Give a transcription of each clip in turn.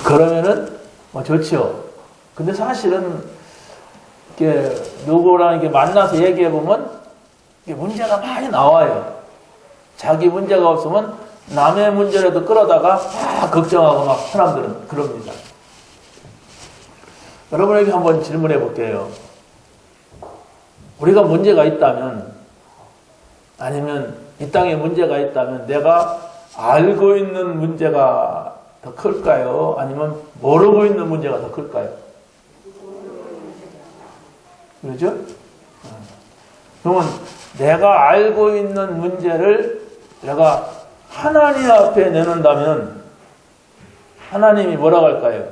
그러면은 좋지요. 근데 사실은 이렇게 누구랑 이렇게 만나서 얘기해 보면 문제가 많이 나와요. 자기 문제가 없으면 남의 문제라도 끌어다가 막 걱정하고 막 사람들은 그럽니다. 여러분에게 한번 질문해 볼게요. 우리가 문제가 있다면, 아니면 이 땅에 문제가 있다면 내가 알고 있는 문제가 더 클까요? 아니면 모르고 있는 문제가 더 클까요? 그렇죠? 그러면 내가 알고 있는 문제를 내가 하나님 앞에 내놓는다면 하나님이 뭐라고 할까요?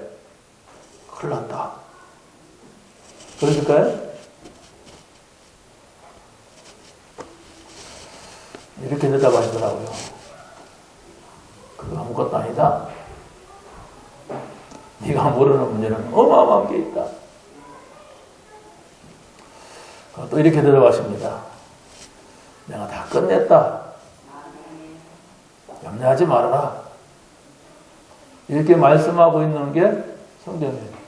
큰일 났다. 그러실까요? 이렇게 대답하시더라고요. 그거 아무것도 아니다. 네가 모르는 문제는 어마어마한 게 있다. 또 이렇게 대답하십니다. 내가 다 끝냈다. 염려하지 말아라. 이렇게 말씀하고 있는 게 성경이에요.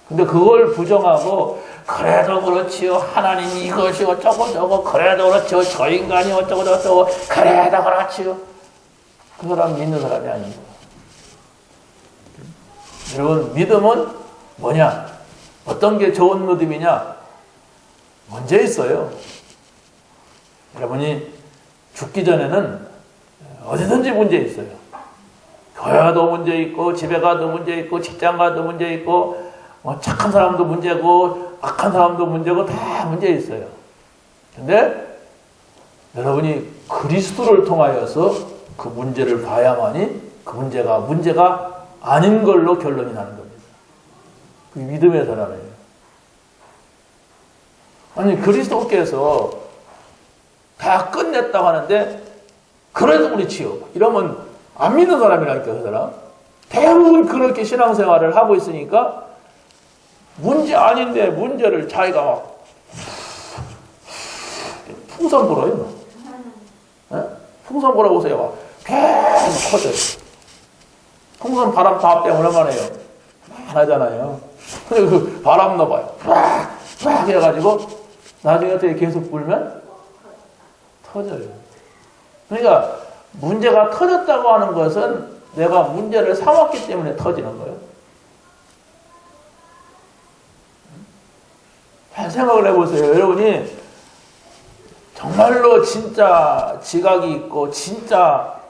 근데 그걸 부정하고 그래도 그렇지요. 하나님이 이것이 어쩌고 저쩌고 그래도 그렇지요. 저 인간이 어쩌고 저쩌고 그래도 그렇지요. 그 사람 믿는 사람이 아닙니다. 여러분 믿음은 뭐냐? 어떤 게 좋은 믿음이냐? 문제 있어요. 여러분이 죽기 전에는 어디든지 문제 있어요. 교회 가도 문제 있고 집에 가도 문제 있고 직장 가도 문제 있고 착한 사람도 문제고 악한 사람도 문제고 다 문제 있어요. 근데 여러분이 그리스도를 통하여서 그 문제를 봐야만이 그 문제가 아닌 걸로 결론이 나는 겁니다. 그 믿음의 사람이에요. 아니 그리스도께서 다 끝냈다고 하는데 그래도 그렇지요. 이러면 안 믿는 사람이라니까 그 사람. 대부분 그렇게 신앙생활을 하고 있으니까 문제 아닌데 문제를 자기가 막 풍선 불어요. 네? 풍선 불어보세요. 막 계속 터져요. 풍선 바람 다 빼면 얼마나 해요? 안 하잖아요. 근데 그 바람 넣어봐요. 막 해가지고 나중에 어떻게 계속 불면 터져요. 그러니까 문제가 터졌다고 하는 것은 내가 문제를 삼았기 때문에 터지는 거예요. 잘 생각을 해보세요. 여러분이 정말로 진짜 지각이 있고 진짜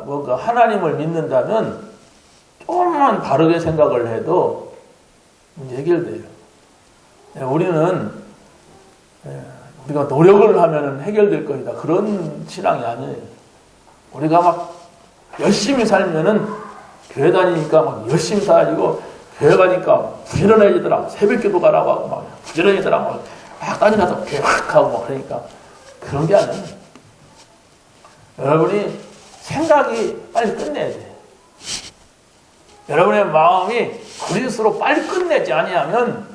뭔가 하나님을 믿는다면 조금만 바르게 생각을 해도 문제 해결돼요. 우리는 우리가 노력을 하면 해결될 것이다. 그런 신앙이 아니에요. 우리가 막 열심히 살면은 교회 다니니까 막 열심히 살아지고 교회 가니까 부지런해지더라고. 새벽기도 가라고 하고 막 부지런해지더라고. 막 다니면서 교회 확 하고 막 그러니까 그런 게 아니에요. 여러분이 생각이 빨리 끝내야 돼요. 여러분의 마음이 그리스도로 빨리 끝내지 아니하면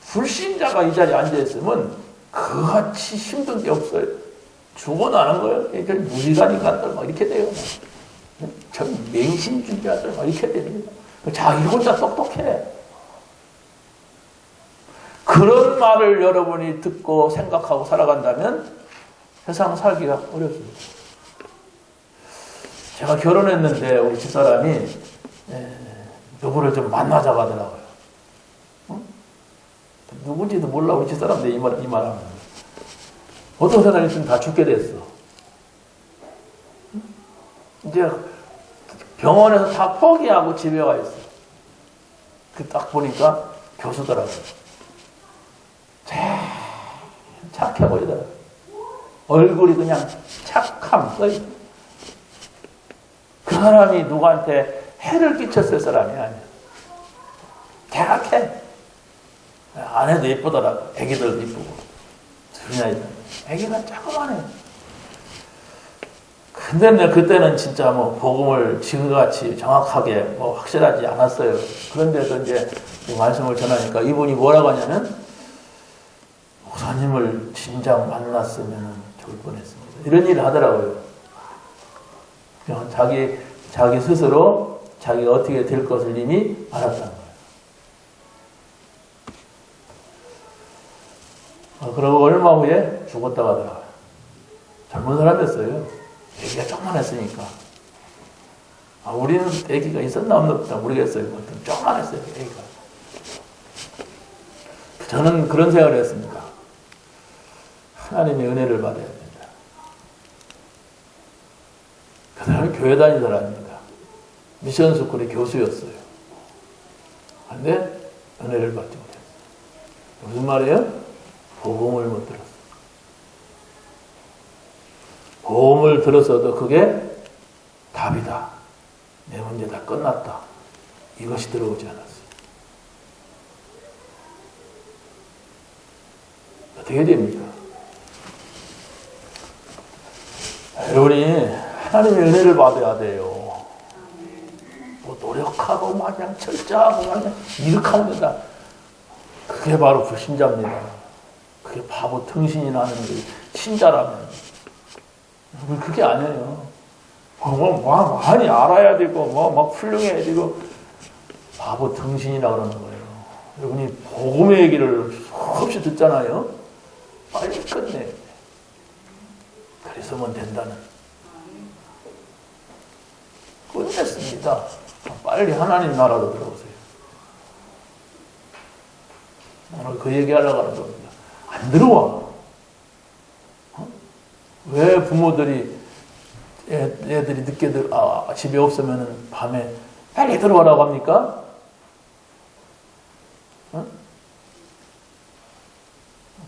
불신자가 이 자리에 앉아있으면 그같이 힘든 게 없어요. 죽어나는 거예요. 무지간 인간들 막 이렇게 돼요. 전 맹신주의자들 막 이렇게 됩니다. 자기 혼자 똑똑해. 그런 말을 여러분이 듣고 생각하고 살아간다면 세상 살기가 어렵습니다. 제가 결혼했는데 우리 집사람이 누구를 좀 만나자고 하더라고요. 누군지도 몰라. 우리 집사람인데 이 말하면 어떤 사람이 있으면 다 죽게 됐어. 이제 병원에서 다 포기하고 집에 와 있어. 그 딱 보니까 교수더라고요. 착해 보이더라고요. 얼굴이 그냥 착함 써있어. 그 사람이 누구한테 해를 끼쳤을 사람이 아니야. 착해. 아내도 예쁘더라고. 애기들도 예쁘고. 둘이나 있다. 애기가 조그만해. 근데 내가 그때는 진짜 뭐 복음을 지금같이 정확하게 뭐 확실하지 않았어요. 그런데도 이제 말씀을 전하니까 이분이 뭐라고 하냐면 목사님을 진작 만났으면 좋을 뻔했습니다. 이런 일을 하더라고요. 자기 스스로 자기가 어떻게 될 것을 이미 알았다는 거예요. 그러고 얼마 후에 죽었다가 하더라고요. 젊은 사람이었어요. 애기가 조그만했으니까. 우리는 애기가 있었나 없나 모르겠어요. 조그만했어요, 애기가. 저는 그런 생각을 했습니다. 하나님의 은혜를 받아야 된다. 그 사람이 교회 다니는 사람입니다. 미션 스쿨의 교수였어요. 그런데 은혜를 받지 못했어요. 무슨 말이에요? 복음을 못 들었어요. 복음을 들었어도 그게 답이다. 내 문제 다 끝났다. 이것이 들어오지 않았어요. 어떻게 됩니까? 여러분이 하나님의 은혜를 받아야 돼요. 뭐 노력하고 막 그냥 철저하고 그냥 이렇게 하면 된다. 그게 바로 불신자입니다. 그게 바보 등신이 나는 게 신자라면. 그게 아니에요. 뭐 많이 알아야 되고 막 훌륭해야 되고 바보 등신이라 그러는 거예요. 여러분이 복음의 얘기를 수없이 듣잖아요. 빨리 끝내야 돼. 그래서만 된다는. 끝냈습니다. 빨리 하나님 나라로 들어오세요. 오늘 그 얘기하려고 하는 겁니다. 안 들어와. 왜 부모들이 애들이 늦게 집에 없으면 밤에 빨리 들어오라고 합니까?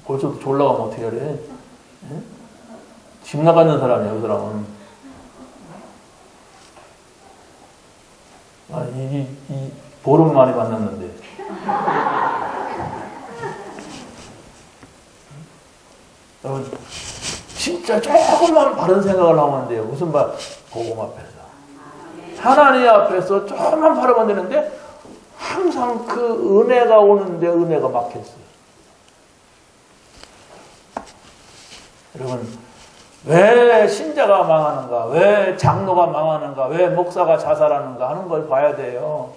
벌써 졸라 가면 어떻게 하래? 집 나가는 사람이야, 그 사람은. 이 보름 만에 만났는데. 여러분, 진짜 조금만 바른 생각을 하면 돼요. 무슨 말? 복음 앞에서. 하나님 앞에서 조금만 바르면 되는데, 항상 그 은혜가 오는데 은혜가 막혔어요. 여러분, 왜 신자가 망하는가? 왜 장로가 망하는가? 왜 목사가 자살하는가? 하는 걸 봐야 돼요.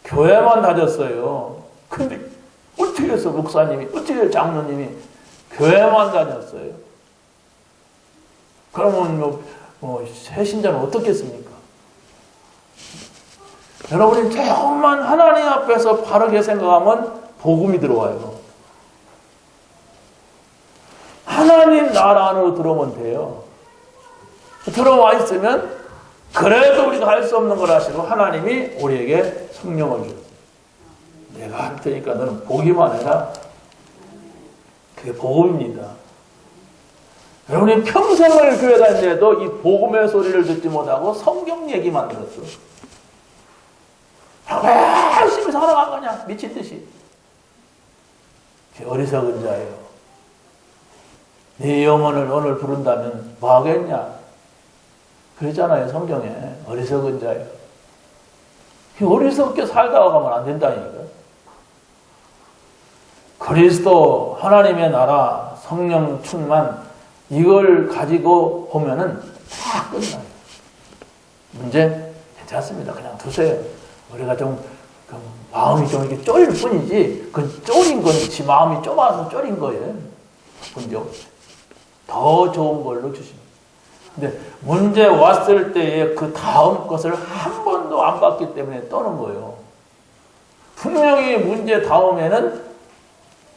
교회만 다녔어요. 근데 어떻게 해서 목사님이, 어떻게 해서 장로님이 교회만 다녔어요? 그러면 새 신자는 어떻겠습니까? 여러분이 조금만 하나님 앞에서 바르게 생각하면 복음이 들어와요. 하나님 나라 안으로 들어오면 돼요. 들어와 있으면 그래도 우리가 할 수 없는 걸 하시고 하나님이 우리에게 성령을 주세요. 내가 할 테니까 너는 보기만 해라. 그게 복음입니다. 여러분이 평생을 교회 다니는데도 이 복음의 소리를 듣지 못하고 성경 얘기만 들었어. 열심히 살아간 거냐? 미친 듯이. 어리석은 자예요. 네 영혼을 오늘 부른다면 뭐 하겠냐? 그랬잖아요, 성경에. 어리석은 자예요. 어리석게 살다가 가면 안 된다니까. 그리스도, 하나님의 나라, 성령 충만, 이걸 가지고 보면은 다 끝나요. 문제 괜찮습니다. 그냥 두세요. 우리가 좀 마음이 좀 이렇게 쫄릴 뿐이지, 그 쫄인 건지 마음이 좁아서 쫄인 거예요. 문제 없어요. 더 좋은 걸로 주십니다. 근데 문제 왔을 때에 그 다음 것을 한 번도 안 봤기 때문에 떠는 거예요. 분명히 문제 다음에는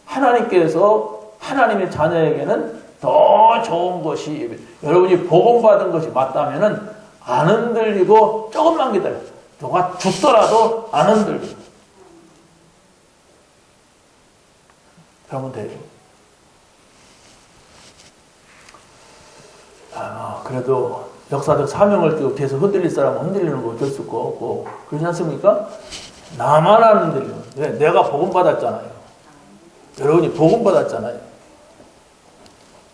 하나님께서 하나님의 자녀에게는 더 좋은 것이, 여러분이 복음받은 것이 맞다면은 안 흔들리고 조금만 기다려. 누가 죽더라도 안 흔들리고. 그러면 돼요. 그래도 역사적 사명을 띄고 계속 흔들릴 사람은 흔들리는 거 어쩔 수 없고, 그렇지 않습니까? 나만 안 흔들려. 왜? 내가 복음 받았잖아요. 여러분이 복음 받았잖아요.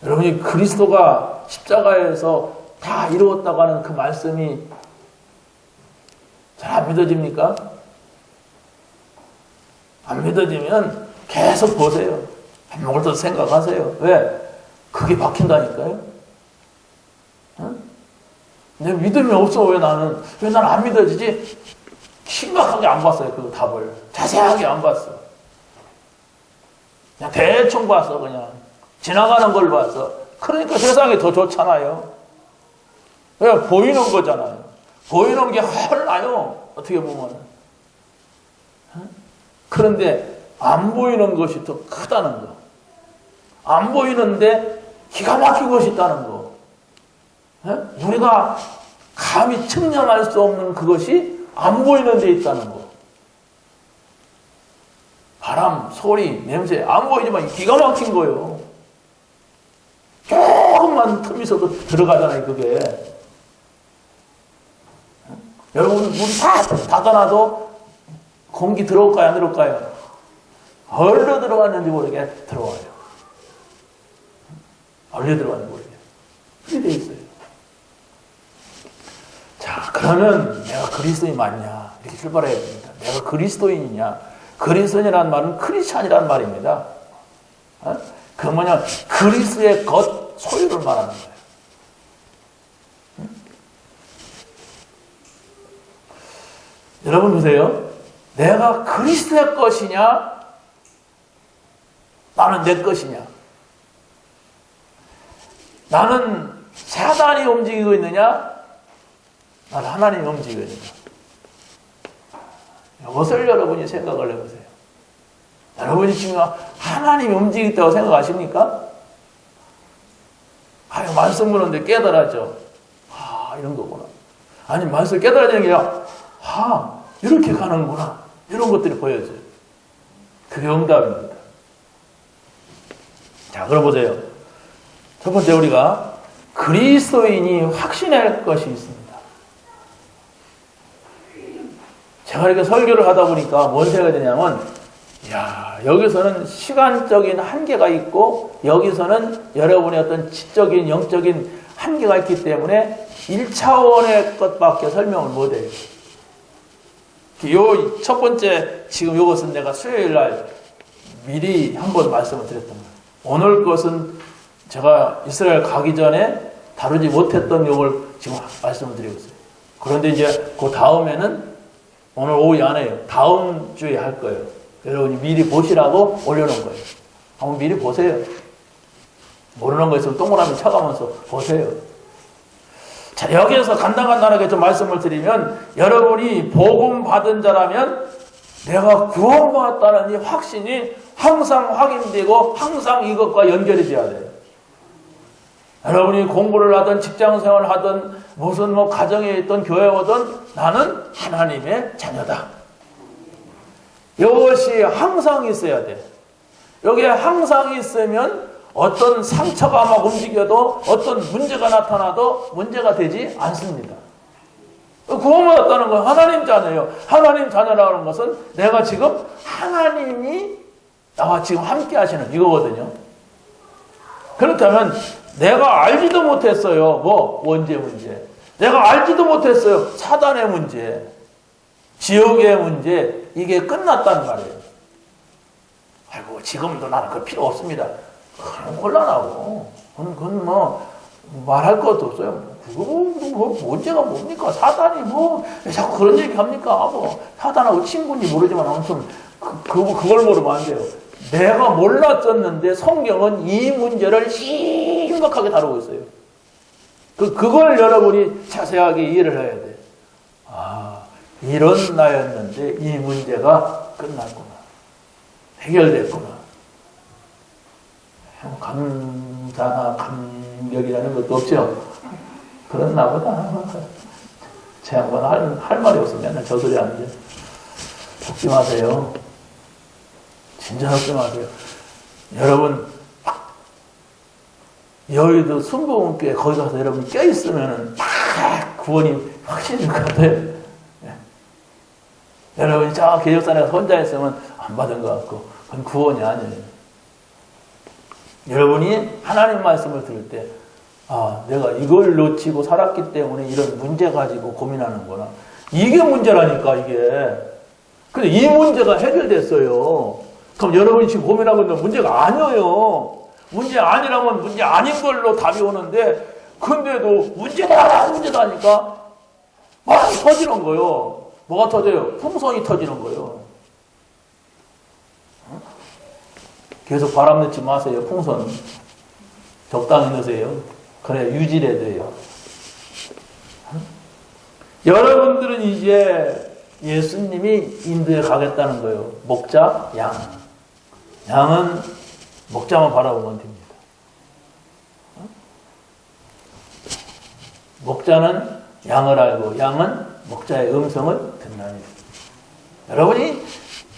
여러분이 그리스도가 십자가에서 다 이루었다고 하는 그 말씀이 잘 안 믿어집니까? 안 믿어지면 계속 보세요. 한 번을 더 생각하세요. 왜? 그게 박힌다니까요. 내 믿음이 없어. 왜 나는 안 믿어지지? 심각하게 안 봤어요. 그 답을. 자세하게 안 봤어. 그냥 대충 봤어. 그냥 지나가는 걸 봤어. 그러니까 세상이 더 좋잖아요. 왜? 보이는 거잖아요. 보이는 게 헐나요. 어떻게 보면. 그런데 안 보이는 것이 더 크다는 거. 안 보이는데 기가 막힌 것이 있다는 거. 우리가 감히 측량할 수 없는 그것이 안 보이는 데 있다는 거. 바람, 소리, 냄새 안 보이지만 기가 막힌 거예요. 조금만 틈이 있어도 들어가잖아요, 그게. 여러분, 우리 다 닫아놔도 공기 들어올까요, 안 들어올까요? 얼려 들어갔는지 모르게 들어와요. 얼려 들어갔는지 모르게. 그렇게 돼 있어요. 자, 그러면 내가 그리스도인 맞냐? 이렇게 출발해야 됩니다. 내가 그리스도인이냐? 그리스도인이라는 말은 크리스찬이라는 말입니다. 그 뭐냐? 그리스도의 것, 소유를 말하는 거예요. 여러분 보세요. 내가 그리스도의 것이냐? 나는 내 것이냐? 나는 사단이 움직이고 있느냐? 나는 하나님이 움직이고 있느냐? 이것을 여러분이 생각을 해보세요. 여러분이 지금 하나님이 움직이겠다고 생각하십니까? 아유, 말씀 보는데 깨달았죠. 이런 거구나. 아니, 말씀 깨달아지는 게 아니라, 이렇게 가는구나. 이런 것들이 보여져요. 그게 응답입니다. 자, 그럼 보세요. 첫 번째, 우리가 그리스도인이 확신할 것이 있습니다. 제가 이렇게 설교를 하다 보니까 뭔 생각이 드냐면, 여기서는 시간적인 한계가 있고, 여기서는 여러분의 어떤 지적인, 영적인 한계가 있기 때문에 1차원의 것밖에 설명을 못해요. 요 첫 번째, 지금 이것은 내가 수요일 날 미리 한번 말씀을 드렸던 거예요. 오늘 것은 제가 이스라엘 가기 전에 다루지 못했던 용을 지금 말씀을 드리고 있어요. 그런데 이제 그 다음에는 오늘 오후 안에 다음 주에 할 거예요. 여러분이 미리 보시라고 올려놓은 거예요. 한번 미리 보세요. 모르는 거 있으면 동그라미 쳐가면서 보세요. 자, 여기에서 간단하게 좀 말씀을 드리면, 여러분이 복음 받은 자라면 내가 구원받았다는 이 확신이 항상 확인되고 항상 이것과 연결이 돼야 돼요. 여러분이 공부를 하든 직장생활을 하든 무슨 가정에 있든 교회에 오든 나는 하나님의 자녀다. 이것이 항상 있어야 돼. 여기에 항상 있으면 어떤 상처가 막 움직여도 어떤 문제가 나타나도 문제가 되지 않습니다. 구원받았다는 건 하나님 자녀예요. 하나님 자녀라고 하는 것은 내가 지금 하나님이 나와 지금 함께 하시는 이거거든요. 그렇다면 내가 알지도 못했어요. 원죄 문제. 내가 알지도 못했어요. 사단의 문제. 지옥의 문제. 이게 끝났단 말이에요. 아이고, 지금도 나는 그 필요 없습니다. 곤란하고. 그건 말할 것도 없어요. 그거 문제가 뭡니까? 사단이 자꾸 그런 얘기 합니까? 사단하고 친구인지 모르지만 아무튼 그걸 모르면 안 돼요. 내가 몰랐었는데 성경은 이 문제를 심각하게 다루고 있어요. 그걸 여러분이 자세하게 이해를 해야 돼. 이런 나였는데 이 문제가 끝났구나. 해결됐구나. 감사나 감격이라는 것도 없죠. 그렇나 보다. 제 양반 할 말이 없으면 맨날 저 소리 하는데. 속지 마세요. 진짜 속지 마세요. 여러분, 여의도 순복음교회 거기 가서 여러분 껴있으면은 구원이 확실히 될 것 같아요. 네. 여러분이 저 개혁산에 혼자 있으면 안 받은 것 같고, 그건 구원이 아니에요. 여러분이 하나님 말씀을 들을 때, 내가 이걸 놓치고 살았기 때문에 이런 문제 가지고 고민하는구나. 이게 문제라니까, 이게. 근데 이 문제가 해결됐어요. 그럼 여러분이 지금 고민하고 있는 문제가 아니에요. 문제 아니라면 문제 아닌 걸로 답이 오는데, 근데도 문제다 문제다니까 막 터지는 거요. 뭐가 터져요? 풍선이 터지는 거요. 계속 바람 넣지 마세요. 풍선 적당히 넣으세요. 그래 유지해야 돼요. 여러분들은 이제 예수님이 인도에 가겠다는 거예요. 목자, 양. 양은 목자만 바라보면 됩니다. 목자는 양을 알고 양은 목자의 음성을 듣나니. 여러분이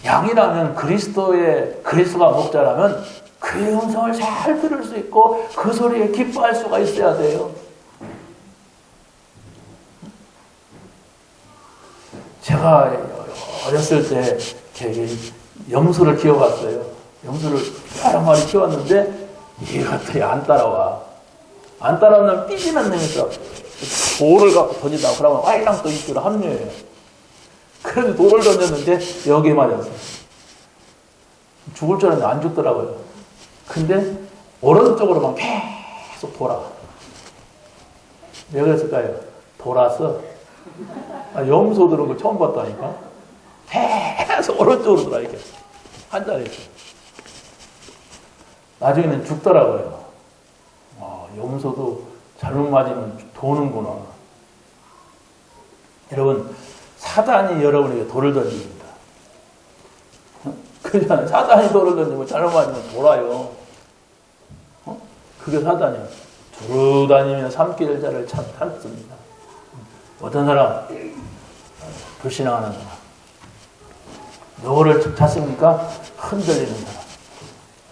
양이라면 그리스도가 목자라면 그의 음성을 잘 들을 수 있고 그 소리에 기뻐할 수가 있어야 돼요. 제가 어렸을 때 염소를 키워봤어요. 염소를 여러 마리 키웠는데 이것들이 안 따라와. 안 따라오면 삐지는 놈이 있어. 돌을 갖고 던진다고 그러면 와일랑 또 이쪽으로 합류해요. 그래서 돌을 던졌는데 여기에 맞았어요. 죽을 줄 알았는데 안 죽더라고요. 근데 오른쪽으로만 계속 돌아. 왜 그랬을까요? 돌아서 염소들은 걸 처음 봤다니까. 계속 오른쪽으로 돌아 이렇게 한 자리에서. 나중에는 죽더라고요. 염소도 잘못 맞으면 도는구나. 여러분, 사단이 여러분에게 돌을 던집니다. 그냥 사단이 돌을 던지면 잘못 맞으면 돌아요. 그게 사단이에요. 두루 다니며 삼킬자를 찾습니다. 어떤 사람? 불신앙하는 사람. 누구를 찾습니까? 흔들리는 사람.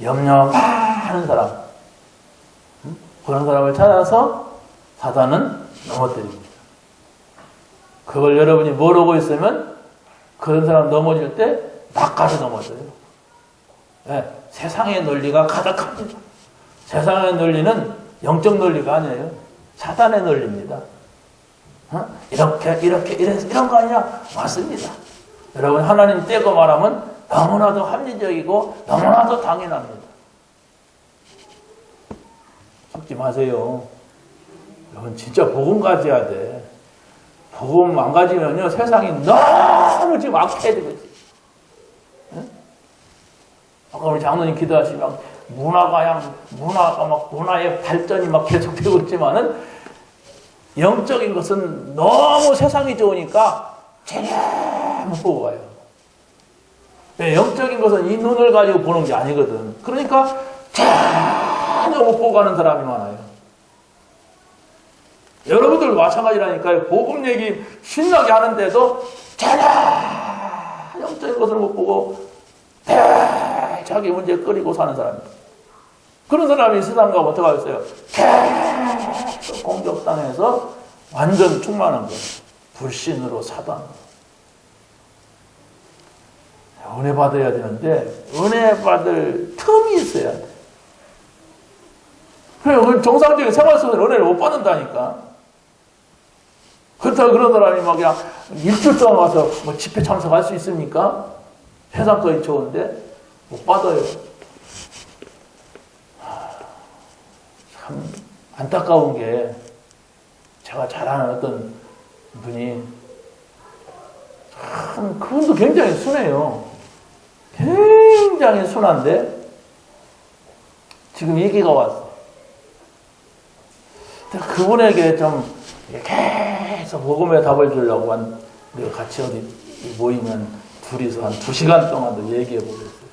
염려 많은 사람. 그런 사람을 찾아서 사단은 넘어뜨립니다. 그걸 여러분이 모르고 있으면 그런 사람 넘어질 때 나까지 넘어져요. 네, 세상의 논리가 가득합니다. 세상의 논리는 영적 논리가 아니에요. 사단의 논리입니다. 이렇게 이래서 이런 거 아니야? 맞습니다. 여러분 하나님 떼고 말하면 너무나도 합리적이고 너무나도 당연합니다. 속지 마세요. 여러분 진짜 복음 가져야 돼. 복음 안 가지면요 세상이 너무 지금 악해지고 있어요. 네? 아까 우리 장로님 기도하시면 문화가 막 문화의 발전이 막 계속되고 있지만은 영적인 것은 너무 세상이 좋으니까 전혀 못 보고 가요. 네, 영적인 것은 이 눈을 가지고 보는 게 아니거든. 그러니까 전혀 못 보고 가는 사람이 많아요. 여러분들 마찬가지라니까요. 복음 얘기 신나게 하는데도 전혀 영적인 것을 못 보고 자기 문제 끓이고 사는 사람입니다. 그런 사람이 세상 가면 어떻게 하겠어요? 계속 공격당해서 완전 충만한 거예요. 불신으로 사단. 은혜 받아야 되는데 은혜 받을 틈이 있어야 돼. 그래, 정상적인 생활 속에서 은혜를 못 받는다니까. 그렇다고 그런 사람이 막 그냥 일주일 동안 와서 뭐 집회 참석할 수 있습니까? 세상 거의 좋은데 못 받아요. 참 안타까운 게 제가 잘 아는 어떤 분이 참 그분도 굉장히 순해요. 굉장히 순한데 지금 위기가 왔어. 그분에게 좀 계속 복음의 답을 주려고 우리가 같이 어디 모이면 둘이서 한 2시간 동안도 얘기해 보겠어요.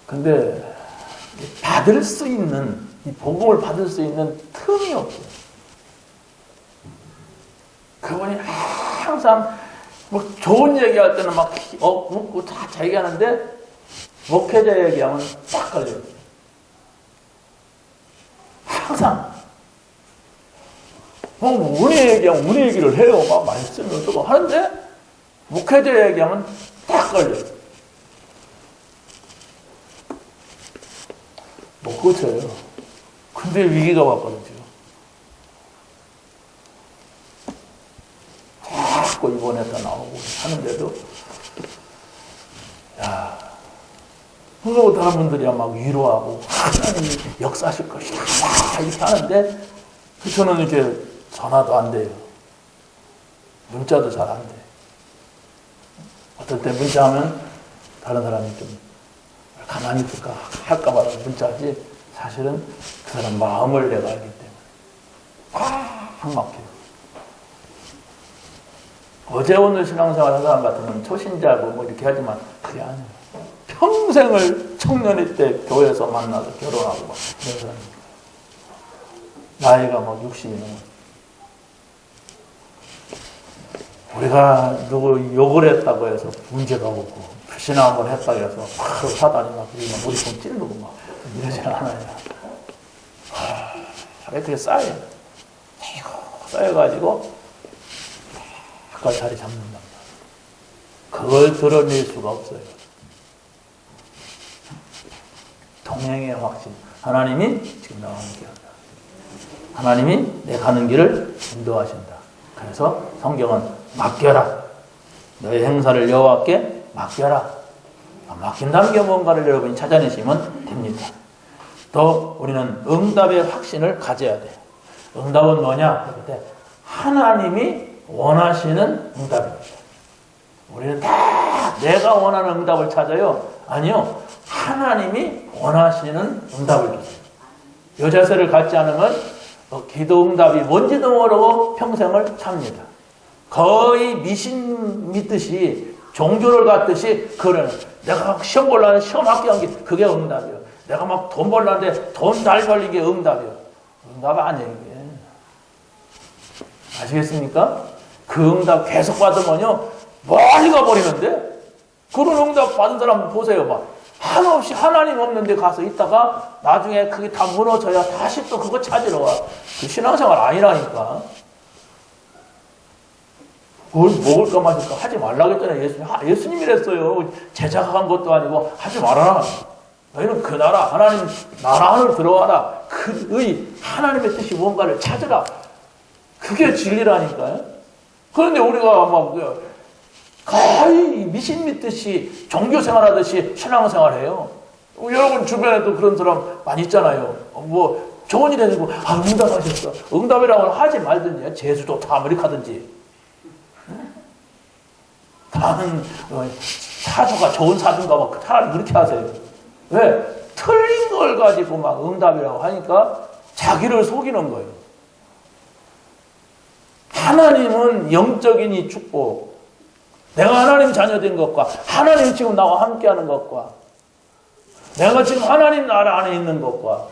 근데 받을 수 있는 이 복음을 받을 수 있는 틈이 없어요. 그분이 항상 뭐 좋은 얘기할 때는 막 묻고 다 얘기하는데 목회자 얘기하면 딱 걸려요. 항상 은혜 얘기하면 은혜 얘기를 해요. 막 말씀을 어쩌고 하는데 목회자 얘기하면 딱 걸려요. 못 고쳐요. 근데 위기가 왔거든요. 자꾸 입원했다 나오고 하는데도 그리고 다른 분들이야 막 위로하고 하나님이 역사하실 것이다 이렇게 하는데 저는 이렇게 전화도 안 돼요. 문자도 잘 안 돼. 어떨 때 문자하면 다른 사람이 좀 가만히 있을까 할까봐 문자하지 사실은 그 사람 마음을 내가 알기 때문에 꽉 막혀요. 어제 오늘 신앙생활 하는 사람 같으면 초신자고 뭐 이렇게 하지만 그게 아니에요. 평생을 청년일 때 교회에서 만나서 결혼하고 막 이런 사람이 나이가 막 60이 넘어. 우리가 누구 욕을 했다고 해서 문제가 오고 불신앙을 했다고 해서 막 사단이 막 우리 좀 찌르고 막 이러지 않아요. 이렇게 쌓여요. 쌓여가지고 약간 자리 잡는다. 그걸 드러낼 수가 없어요. 동행의 확신. 하나님이 지금 나와 함께한다. 하나님이 내 가는 길을 인도하신다. 그래서 성경은 맡겨라. 너의 행사를 여호와께 맡겨라. 맡긴다는 게 뭔가를 여러분이 찾아내시면 됩니다. 또 우리는 응답의 확신을 가져야 돼요. 응답은 뭐냐? 그때 하나님이 원하시는 응답입니다. 우리는 다 내가 원하는 응답을 찾아요? 아니요. 하나님이 원하시는 응답을 주세요. 이 자세를 갖지 않으면 기도 응답이 뭔지도 모르고 평생을 삽니다. 거의 미신 믿듯이 종교를 갖듯이 그러는 내가 시험 보려는 시험 합격한 게 그게 응답이에요. 내가 막 돈 벌려는데 돈 잘 벌린 게 응답이에요. 응답 아니에요 이게. 아시겠습니까? 그 응답 계속 받으면요 멀리 가버리는데 그런 응답 받은 사람 보세요. 막 한없이 하나님 없는 데 가서 있다가 나중에 그게 다 무너져야 다시 또 그거 찾으러 와. 그 신앙생활 아니라니까. 뭘 먹을까 마실까 하지 말라고 했잖아요. 예수님이랬어요. 제자가 한 것도 아니고 하지 말아라. 너희는 그 나라 하나님 나라 안으로 들어와라. 그의 하나님의 뜻이 뭔가를 찾으라. 그게 진리라니까요. 그런데 우리가 막 거의 미신 믿듯이 종교생활하듯이 신앙생활해요. 여러분 주변에도 그런 사람 많이 있잖아요. 뭐 좋은 일 해주고 응답하셨어. 응답이라고 하지 말든지 제주도 다 아메리카든지 다른 사주가 좋은 사주인가 막 차라리 그렇게 하세요. 왜? 틀린 걸 가지고 막 응답이라고 하니까 자기를 속이는 거예요. 하나님은 영적인 이 축복, 내가 하나님 자녀된 것과 하나님 지금 나와 함께하는 것과 내가 지금 하나님 나라 안에 있는 것과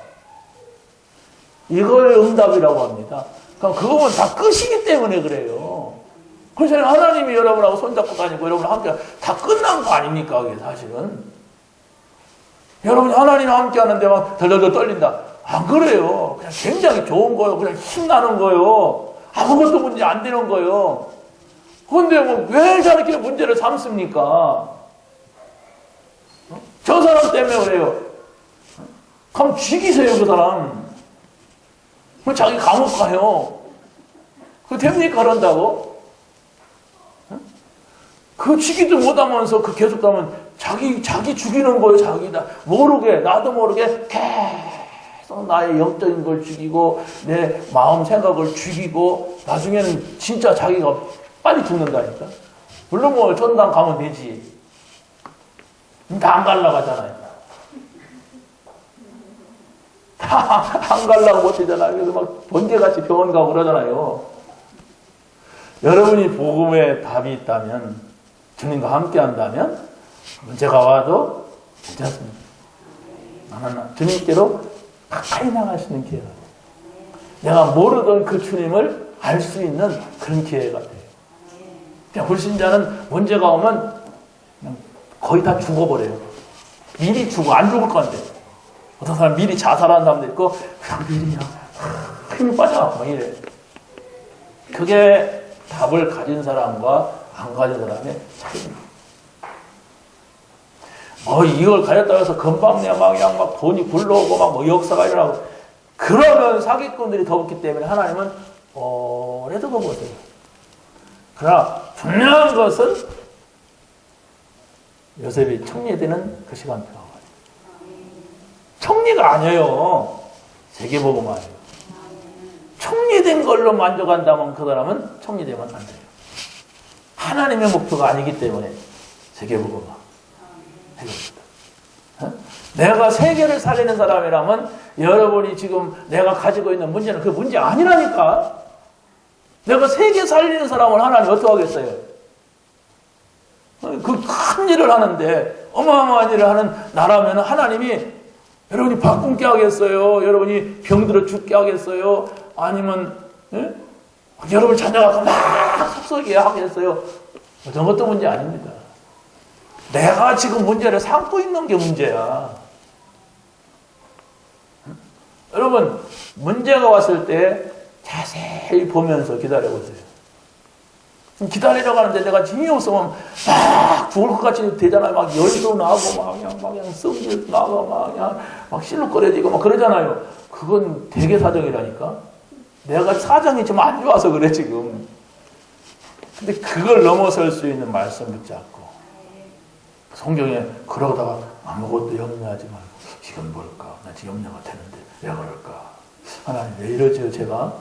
이걸 응답이라고 합니다. 그럼 그거는 다 끝이기 때문에 그래요. 그래서 하나님이 여러분하고 손잡고 다니고 여러분 함께 다 끝난 거 아닙니까? 그게 사실은. 여러분이 하나님과 함께 하는데 막 덜덜덜 떨린다. 안 그래요. 그냥 굉장히 좋은 거예요. 그냥 힘나는 거예요. 아무것도 문제 안 되는 거예요. 그런데 뭐 왜 저렇게 문제를 삼습니까? 저 사람 때문에 그래요. 그럼 죽이세요, 그 사람. 그럼 자기 감옥 가요. 그거 됩니까? 그런다고? 그 죽이도 못하면서 그 계속 가면 자기 죽이는 거예요, 자기다. 모르게, 나도 모르게 계속 나의 영적인 걸 죽이고, 내 마음 생각을 죽이고, 나중에는 진짜 자기가 빨리 죽는다니까. 물론 뭐 전당 가면 되지. 다 안 가려고 하잖아요. 다 안 가려고 못하잖아요. 그래서 막 번개같이 병원 가고 그러잖아요. 여러분이 복음에 답이 있다면, 주님과 함께 한다면, 문제가 와도 괜찮습니다. 주님께로 가까이 나갈 수 있는 기회가 돼요. 내가 모르던 그 주님을 알 수 있는 그런 기회가 돼요. 그냥 불신자는 문제가 오면 그냥 거의 다 죽어버려요. 미리 죽어, 안 죽을 건데. 어떤 사람 미리 자살하는 사람도 있고, 미리 힘이 빠져나고 막 이래요. 그게 답을 가진 사람과 안 가진 사람의 차이입니다. 이걸 가졌다고 해서 금방 막 돈이 굴러오고 막 역사가 일어나고 그러면 사기꾼들이 더 없기 때문에 하나님은 오래 두고 보세요. 그러나 분명한 것은 요셉이 청리되는 그 시간표가 청리가 아니에요. 세계복음화예요. 청리된 걸로 만족한다면 그 사람은 청리되면 안 돼요. 하나님의 목표가 아니기 때문에 세계복음화. 내가 세계를 살리는 사람이라면 여러분이 지금 내가 가지고 있는 문제는 그 문제 아니라니까. 내가 세계 살리는 사람을 하나님 어떻게 하겠어요? 그 큰 일을 하는데 어마어마한 일을 하는 나라면 하나님이 여러분이 밥 굶게 하겠어요? 여러분이 병들어 죽게 하겠어요? 아니면 여러분 자녀가 막 속썩이게 하겠어요? 어떤 것도 문제 아닙니다. 내가 지금 문제를 삼고 있는 게 문제야. 여러분 문제가 왔을 때 자세히 보면서 기다려보세요. 기다리려고 하는데 내가 힘이 없으면 막 죽을 것 같이 되잖아요. 막 열도 나고 막 그냥 성질도 나고 막 실룩거려지고 막 그러잖아요. 그건 대개 사정이라니까. 내가 사정이 좀 안 좋아서 그래 지금. 근데 그걸 넘어설 수 있는 말씀 붙잡고 성경에 그러다가 아무것도 염려하지 말고 이건 뭘까? 나 지금 염려가 되는데 왜 그럴까? 하나님 왜 이러죠 제가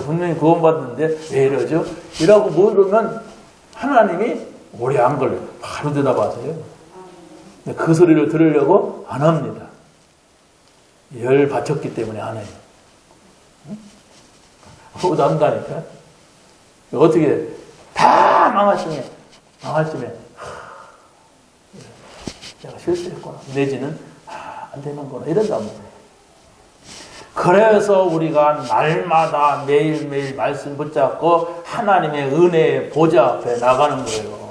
분명히 구원받는데 왜 이러죠? 이라고 물으면 하나님이 오래 안 걸려. 바로 대답하세요. 근데 그 소리를 들으려고 안 합니다. 열 바쳤기 때문에 안 해요. 그러고 난다니까. 어떻게 다 망할 쯤에 내가 실수했구나. 내지는 안 되는구나. 이런단 말이에요. 그래서 우리가 날마다 매일매일 말씀 붙잡고 하나님의 은혜의 보좌 앞에 나가는 거예요.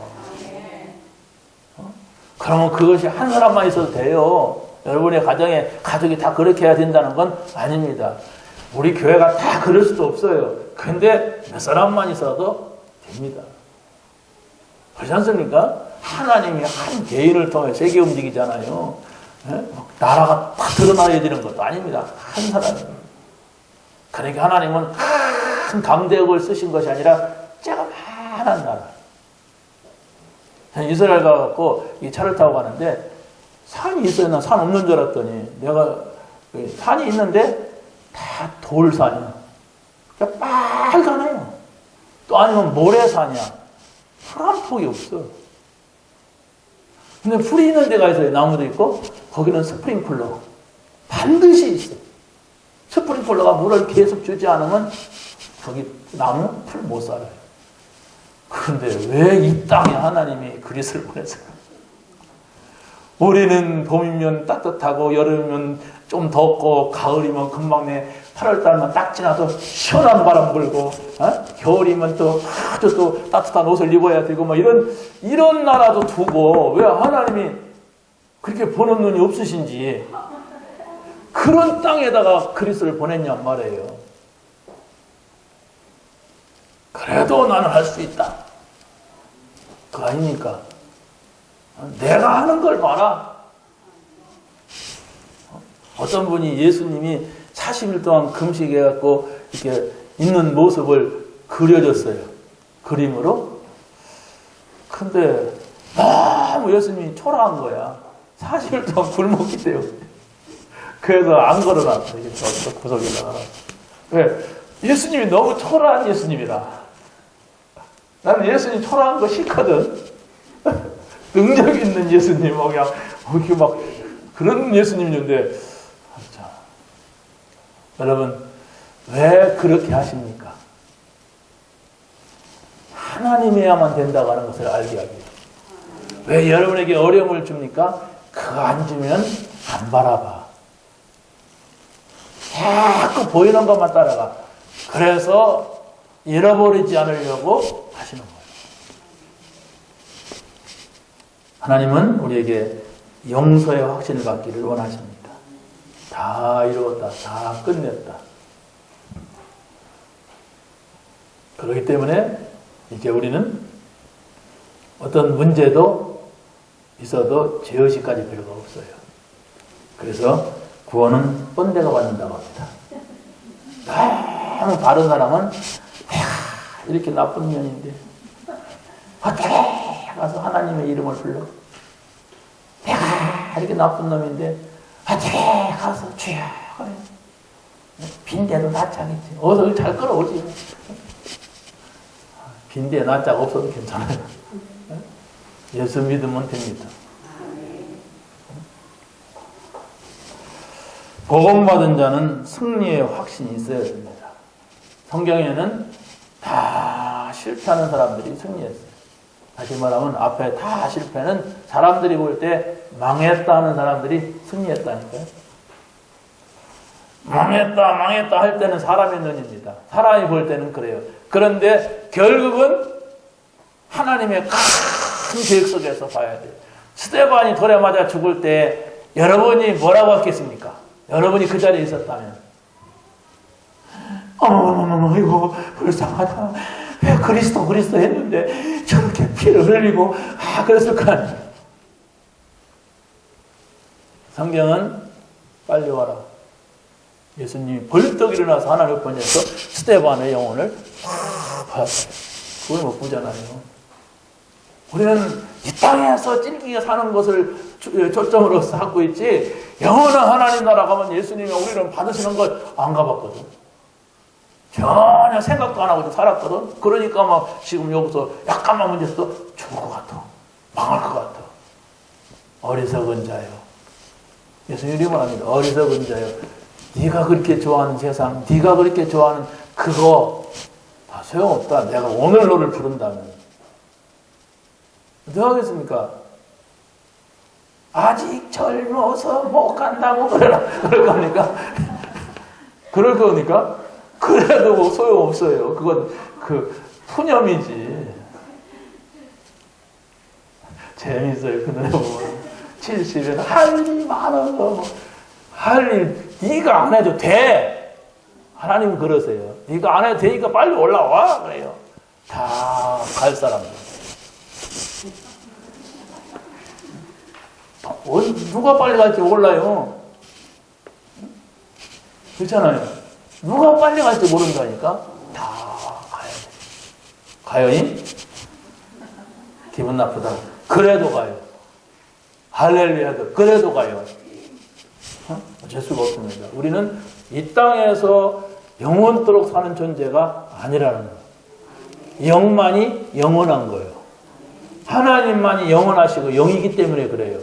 그러면 그것이 한 사람만 있어도 돼요. 여러분의 가족이 다 그렇게 해야 된다는 건 아닙니다. 우리 교회가 다 그럴 수도 없어요. 근데 몇 사람만 있어도 됩니다. 그렇지 않습니까? 하나님이 한 개인을 통해 세계 움직이잖아요. 나라가 다 드러나야 되는 것도 아닙니다. 한 사람입니다. 그러니까 하나님은 큰 강대국을 쓰신 것이 아니라 조그마한 나라. 이스라엘 가갖고 이 차를 타고 가는데 산이 있어요. 난 산 없는 줄 알았더니 내가 산이 있는데 다 돌산이야. 그러니까 빨갛네요. 또 아니면 모래산이야. 풀 한 폭이 없어. 근데 풀이 있는 데가 있어요. 나무도 있고 거기는 스프링클러 반드시 있어. 스프링클러가 물을 계속 주지 않으면 거기 나무 풀 못 살아요. 그런데 왜 이 땅에 하나님이 그리스를 보냈을까? 우리는 봄이면 따뜻하고 여름이면 좀 덥고 가을이면 금방 8월달만 딱 지나서 시원한 바람 불고 겨울이면 또 아주 또 따뜻한 옷을 입어야 되고 뭐 이런 나라도 두고 왜 하나님이 그렇게 보는 눈이 없으신지 그런 땅에다가 그리스도를 보냈냔 말이에요. 그래도 나는 할 수 있다. 그거 아닙니까? 내가 하는 걸 봐라. 어떤 분이 예수님이 40일 동안 금식해갖고 이렇게 있는 모습을 그려줬어요. 그림으로. 근데 너무 예수님이 초라한 거야. 40일 동안 굶었기 때문에. 그래서 안 걸어놨어. 이게 저 구석에다가. 왜? 예수님이 너무 초라한 예수님이라. 나는 예수님 초라한 거 싫거든. 능력 있는 예수님, 그냥 이렇게 막 그런 예수님인데, 자, 여러분 왜 그렇게 하십니까? 하나님이야만 된다고 하는 것을 알게 하기. 왜 여러분에게 어려움을 줍니까? 그거 안 주면 안 바라봐. 자꾸 보이는 것만 따라가. 그래서 잃어버리지 않으려고 하시는 거예요. 하나님은 우리에게 용서의 확신을 갖기를 원하십니다. 다 이루었다. 다 끝냈다. 그렇기 때문에 이제 우리는 어떤 문제도 있어도 죄의식까지 필요가 없어요. 그래서 구원은 뻔데가 받는다고 합니다. 너무 바른 사람은 이렇게 나쁜 년인데 어떻게 가서 하나님의 이름을 불러? 내가 이렇게 나쁜 놈인데 한테 가서 주여 빈대도 낯짝이지. 어서 잘 끌어오지. 빈대에 낯짝 없어도 괜찮아요. 예수 믿으면 됩니다. 복음받은 자는 승리의 확신이 있어야 됩니다. 성경에는 다 실패하는 사람들이 승리했어요. 다시 말하면 앞에 다 실패는 사람들이 볼 때 망했다 하는 사람들이 승리했다니까요. 망했다 할 때는 사람의 눈입니다. 사람이 볼 때는 그래요. 그런데 결국은 하나님의 큰 계획 속에서 봐야 돼요. 스데반이 돌에 맞아 죽을 때 여러분이 뭐라고 했겠습니까? 여러분이 그 자리에 있었다면 어머머머머 이거 불쌍하다. 왜 그리스도 했는데 저렇게 피를 흘리고 그랬을 거 아니에요. 성경은 빨리 와라. 예수님이 벌떡 일어나서 하나님을 보내서 스데반의 영혼을 봤어요. 그걸 못 보잖아요. 우리는 이 땅에서 찔기게 사는 것을 초점으로 하고 있지 영원한 하나님 나라 가면 예수님이 우리를 받으시는 걸 안 가봤거든. 전혀 생각도 안 하고 살았거든. 그러니까 막 지금 여기서 약간만 문제도 죽을 것 같아. 망할 것 같아. 어리석은 자요. 예수님이 말합니다. 어리석은 자요. 네가 그렇게 좋아하는 세상, 네가 그렇게 좋아하는 그거 다 소용없다. 내가 오늘 너를 부른다면 어떻게 하겠습니까? 아직 젊어서 못 간다고 그럴 겁니까? 그럴 겁니까? 그래도 뭐 소용없어요. 그건 푸념이지. 재밌어요. 그 노래 보면 70에는 할 일이 많아서 할 일 네가 안 해도 돼. 하나님은 그러세요. 네가 안 해도 되니까 빨리 올라와 그래요. 다 갈 사람들. 누가 빨리 갈지 몰라요. 그렇잖아요. 누가 빨리 갈지 모른다니까. 다 가야 돼. 가요잉? 기분 나쁘다. 그래도 가요. 할렐루야도 그래도 가요. 어쩔 수가 없습니다. 우리는 이 땅에서 영원토록 사는 존재가 아니라는 거예요. 영만이 영원한 거예요. 하나님만이 영원하시고 영이기 때문에 그래요.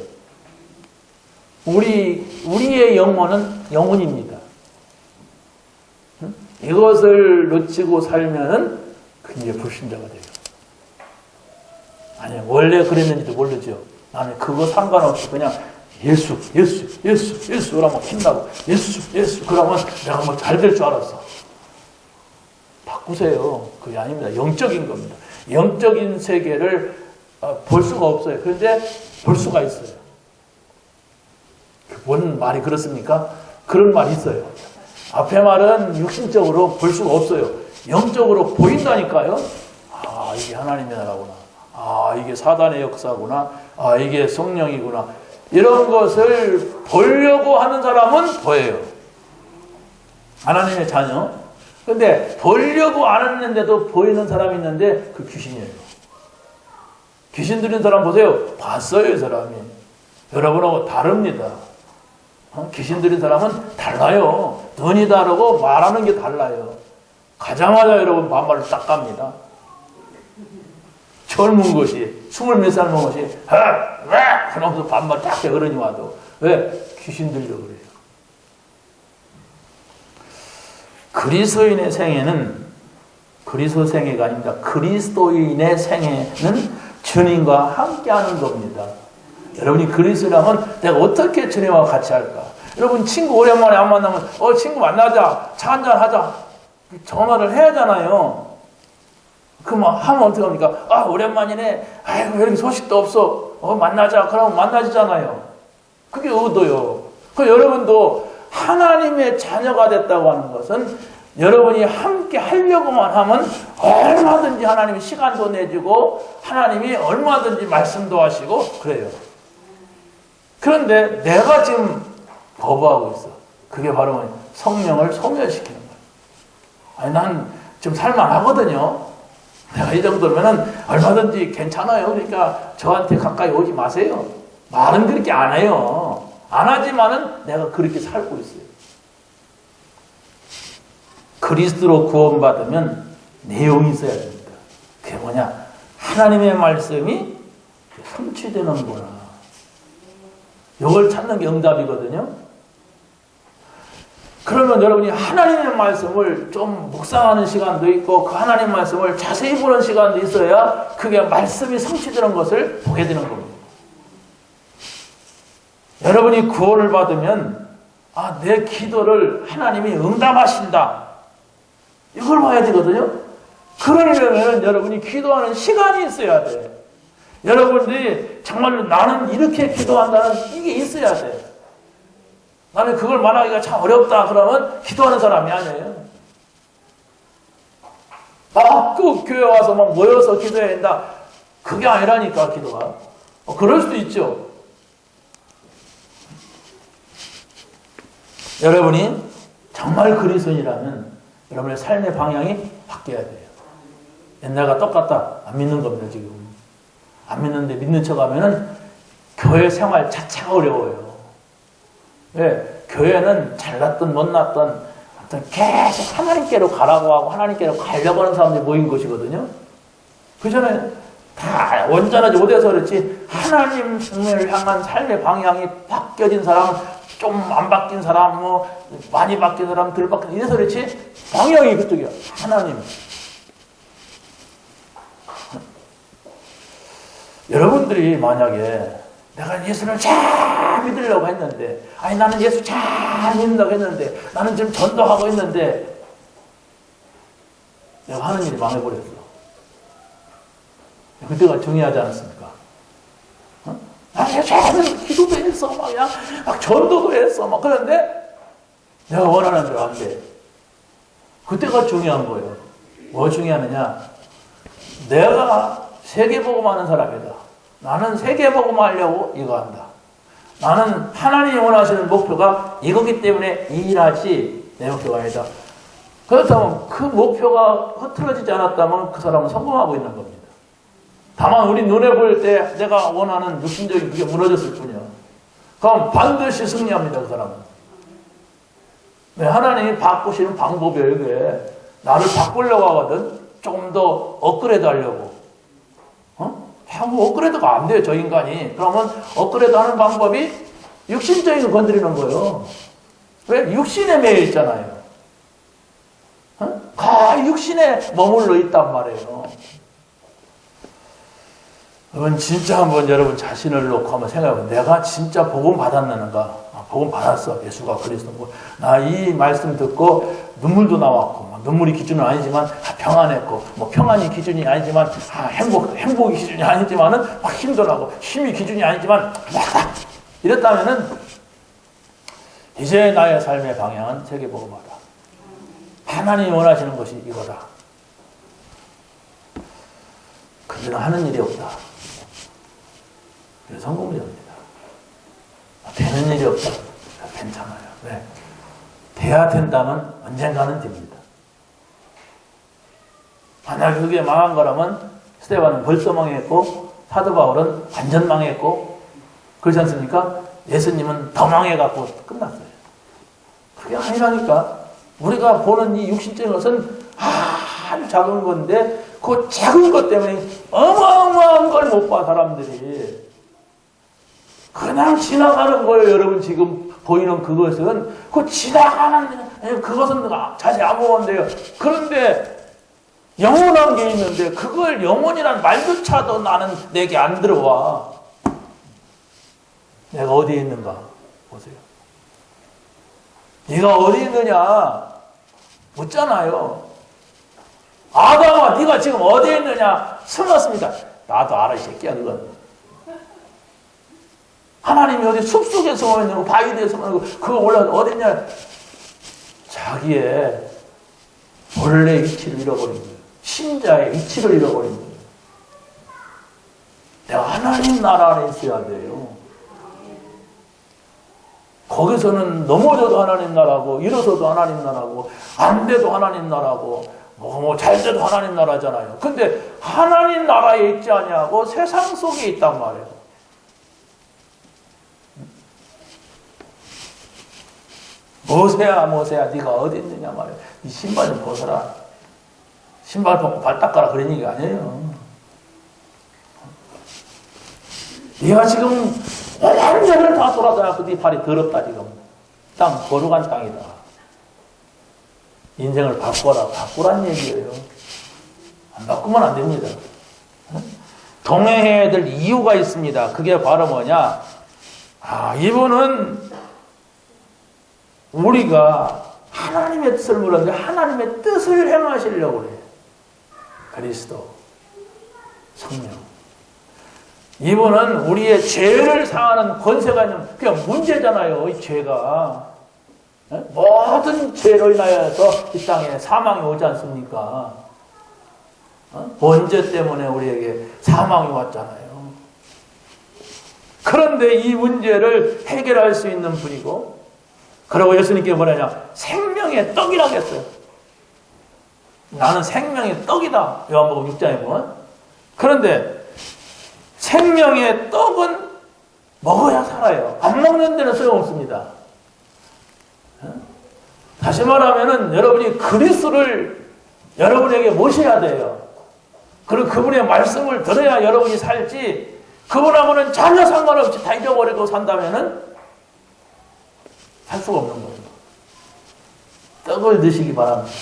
우리의 영혼은 영혼입니다. 이것을 놓치고 살면은 굉장히 불신자가 돼요. 아니, 원래 그랬는지도 모르죠. 나는 그거 상관없이 그냥 예수 그러면 킨다고 예수 그러면 내가 뭐 잘 될 줄 알았어. 바꾸세요. 그게 아닙니다. 영적인 겁니다. 영적인 세계를 볼 수가 없어요. 그런데 볼 수가 있어요. 뭔 말이 그렇습니까? 그런 말이 있어요. 앞에 말은 육신적으로 볼 수가 없어요. 영적으로 보인다니까요. 이게 하나님의 나라구나. 이게 사단의 역사구나. 이게 성령이구나. 이런 것을 보려고 하는 사람은 보여요. 하나님의 자녀. 근데 보려고 안 했는데도 보이는 사람이 있는데 그 귀신이에요. 귀신 들린 사람 보세요. 봤어요, 이 사람이. 여러분하고 다릅니다. 귀신 들린 사람은 달라요. 눈이 다르고 말하는 게 달라요. 가자마자 여러분 반말로 딱 갑니다. 젊은 것이 20몇 살 먹은 것이 그러면서 반말 딱 해. 어른이 와도. 왜? 귀신 들려 그래요. 그리스도인의 생애는 그리스도 생애가 아닙니다. 그리스도인의 생애는 주님과 함께하는 겁니다. 여러분이 그리스도라면 내가 어떻게 주님과 같이 할까? 여러분 친구 오랜만에 안 만나면 친구 만나자. 차 한잔 하자. 전화를 해야 하잖아요. 그럼 하면 어떻게 합니까? 오랜만이네. 아이고 왜 이렇게 소식도 없어. 만나자. 그러면 만나지잖아요. 그게 의도요. 여러분도 하나님의 자녀가 됐다고 하는 것은 여러분이 함께 하려고만 하면 얼마든지 하나님이 시간도 내주고 하나님이 얼마든지 말씀도 하시고 그래요. 그런데 내가 지금 거부하고 있어. 그게 바로 성령을 소멸시키는 거예요. 난 지금 살만하거든요. 내가 이 정도면은 얼마든지 괜찮아요. 그러니까 저한테 가까이 오지 마세요. 말은 그렇게 안 해요. 안 하지만은 내가 그렇게 살고 있어요. 그리스도로 구원받으면 내용이 있어야 됩니다. 그게 뭐냐? 하나님의 말씀이 성취되는구나. 이걸 찾는 게 응답이거든요. 그러면 여러분이 하나님의 말씀을 좀 묵상하는 시간도 있고 그 하나님 말씀을 자세히 보는 시간도 있어야 그게 말씀이 성취되는 것을 보게 되는 겁니다. 여러분이 구원을 받으면 내 기도를 하나님이 응답하신다. 이걸 봐야 되거든요. 그러려면 여러분이 기도하는 시간이 있어야 돼. 여러분들이 정말로 나는 이렇게 기도한다는 이게 있어야 돼. 나는 그걸 말하기가 참 어렵다 그러면 기도하는 사람이 아니에요. 그 교회 와서 막 모여서 기도해야 된다. 그게 아니라니까 기도가. 그럴 수도 있죠. 여러분이 정말 그리스도인이라면 여러분의 삶의 방향이 바뀌어야 돼요. 옛날과 똑같다. 안 믿는 겁니다, 지금. 안 믿는데 믿는 척 하면은 교회 생활 자체가 어려워요. 왜? 교회는 잘났든 못났든 아무튼 계속 하나님께로 가라고 하고 하나님께로 가려고 하는 사람들이 모인 것이거든요. 그 전에 다 원전하지 못해서 그렇지 하나님을 향한 삶의 방향이 바뀌어진 사람은 좀 안 바뀐 사람, 많이 바뀐 사람, 덜 바뀐 이래서 그렇지 방향이 그쪽이야. 하나님. 여러분들이 만약에 내가 예수를 잘 믿으려고 했는데 나는 예수 잘 믿는다고 했는데 나는 지금 전도하고 있는데 내가 하는 일이 망해버렸어. 그때가 중요하지 않았습니까? 잘 기도도 했어. 막 전도도 했어. 그런데 내가 원하는 대로 안 돼. 그때가 중요한 거예요. 뭐 중요하느냐? 내가 세계복음하는 사람이다. 나는 세계복음하려고 이거 한다. 나는 하나님이 원하시는 목표가 이거기 때문에 이 일하지 내 목표가 아니다. 그렇다면 그 목표가 흐트러지지 않았다면 그 사람은 성공하고 있는 겁니다. 다만 우리 눈에 보일 때 내가 원하는 육신적인 그게 무너졌을 뿐이야. 그럼 반드시 승리합니다. 그 사람은. 네, 하나님이 바꾸시는 방법이에요. 이게. 나를 바꾸려고 하거든. 조금 더 업그레이드 하려고. 업그레이드가 안 돼요. 저 인간이. 그러면 업그레이드 하는 방법이 육신적인 걸 건드리는 거예요. 왜? 육신에 매여 있잖아요. 육신에 머물러 있단 말이에요. 여러분 진짜 한번 여러분 자신을 놓고 한번 생각해보면 내가 진짜 복음 받았는가? 복음 받았어. 예수가 그리스도고. 나 이 말씀 듣고 눈물도 나왔고 눈물이 기준은 아니지만 평안했고 평안이 기준이 아니지만 행복이 기준이 아니지만은 막 힘도 나고 힘이 기준이 아니지만 이랬다면은 이제 나의 삶의 방향은 세계복음화다. 하나님이 원하시는 것이 이거다. 근데 하는 일이 없다. 그래서 성공이 됩니다. 되는 일이 없다. 괜찮아요. 네. 돼야 된다면 언젠가는 됩니다. 만약 그게 망한 거라면 스데반은 벌써 망했고 사도 바울은 완전 망했고 그렇지 않습니까? 예수님은 더 망해갖고 끝났어요. 그게 아니라니까. 우리가 보는 이 육신적인 것은 아주 작은 건데 그 작은 것 때문에 어마어마한 걸 못 봐 사람들이. 그냥 지나가는 거예요. 여러분 지금 보이는 그것은 그 지나가는 그것은 자세히 안 보는데요. 그런데 영원한 게 있는데 그걸 영원이란 말조차도 나는 내게 안 들어와. 내가 어디에 있는가 보세요. 네가 어디 있느냐 묻잖아요. 아담아 네가 지금 어디에 있느냐 숨었습니다. 나도 알아 이 새끼야 그건. 하나님이 어디 숲속에 숨어 있는 거 바위에 숨어 있는 거 그거 올라가 어디 있냐. 자기의 본래 위치를 잃어버린 거예요. 신자의 위치를 잃어버린 거예요. 내가 하나님 나라 안에 있어야 돼요. 거기서는 넘어져도 하나님 나라고 일어서도 하나님 나라고 안 돼도 하나님 나라고 잘 돼도 하나님 나라잖아요. 근데 하나님 나라에 있지 아니하고 세상 속에 있단 말이에요. 모세야 모세야 네가 어디 있느냐 말이야. 이 신발 좀 벗어라. 신발 벗고 발 닦아라 그런 얘기가 아니에요. 네가 지금 온전을 다 돌아다녀서 네 발이 더럽다 지금. 땅 거룩한 땅이다. 인생을 바꾸란 얘기예요. 안 바꾸면 안 됩니다. 동행해야 될 이유가 있습니다. 그게 바로 뭐냐? 이분은 우리가 하나님의 뜻을 물었는데 하나님의 뜻을 행하시려고 그래요. 그리스도, 성령. 이분은 우리의 죄를 사하는 권세가 있는, 그냥 문제잖아요, 이 죄가. 모든 죄로 인하여서 이 땅에 사망이 오지 않습니까? 번제 때문에 우리에게 사망이 왔잖아요. 그런데 이 문제를 해결할 수 있는 분이고, 그리고 예수님께 뭐라냐? 생명의 떡이라고 했어요. 나는 생명의 떡이다. 요한복음 6장에 보면. 그런데 생명의 떡은 먹어야 살아요. 안 먹는 데는 소용없습니다. 다시 말하면은 여러분이 그리스도를 여러분에게 모셔야 돼요. 그리고 그분의 말씀을 들어야 여러분이 살지, 그분하고는 전혀 상관없이 다 잊어버리고 산다면은 살 수가 없는 겁니다. 떡을 드시기 바랍니다.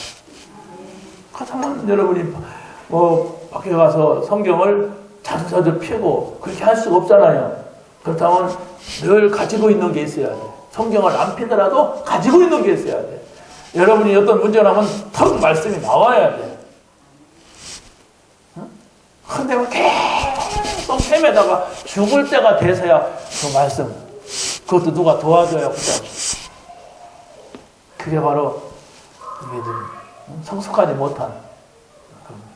그렇다면 여러분이 밖에 가서 성경을 자주자주 펴고 그렇게 할 수가 없잖아요. 그렇다면 늘 가지고 있는 게 있어야 돼. 성경을 안 펴더라도 가지고 있는 게 있어야 돼. 여러분이 어떤 문제가 나면 턱 말씀이 나와야 돼. 근데 계속 헤매다가 죽을 때가 돼서야 그 말씀, 그것도 누가 도와줘야 그죠? 그게 바로 이게 좀 성숙하지 못한 겁니다.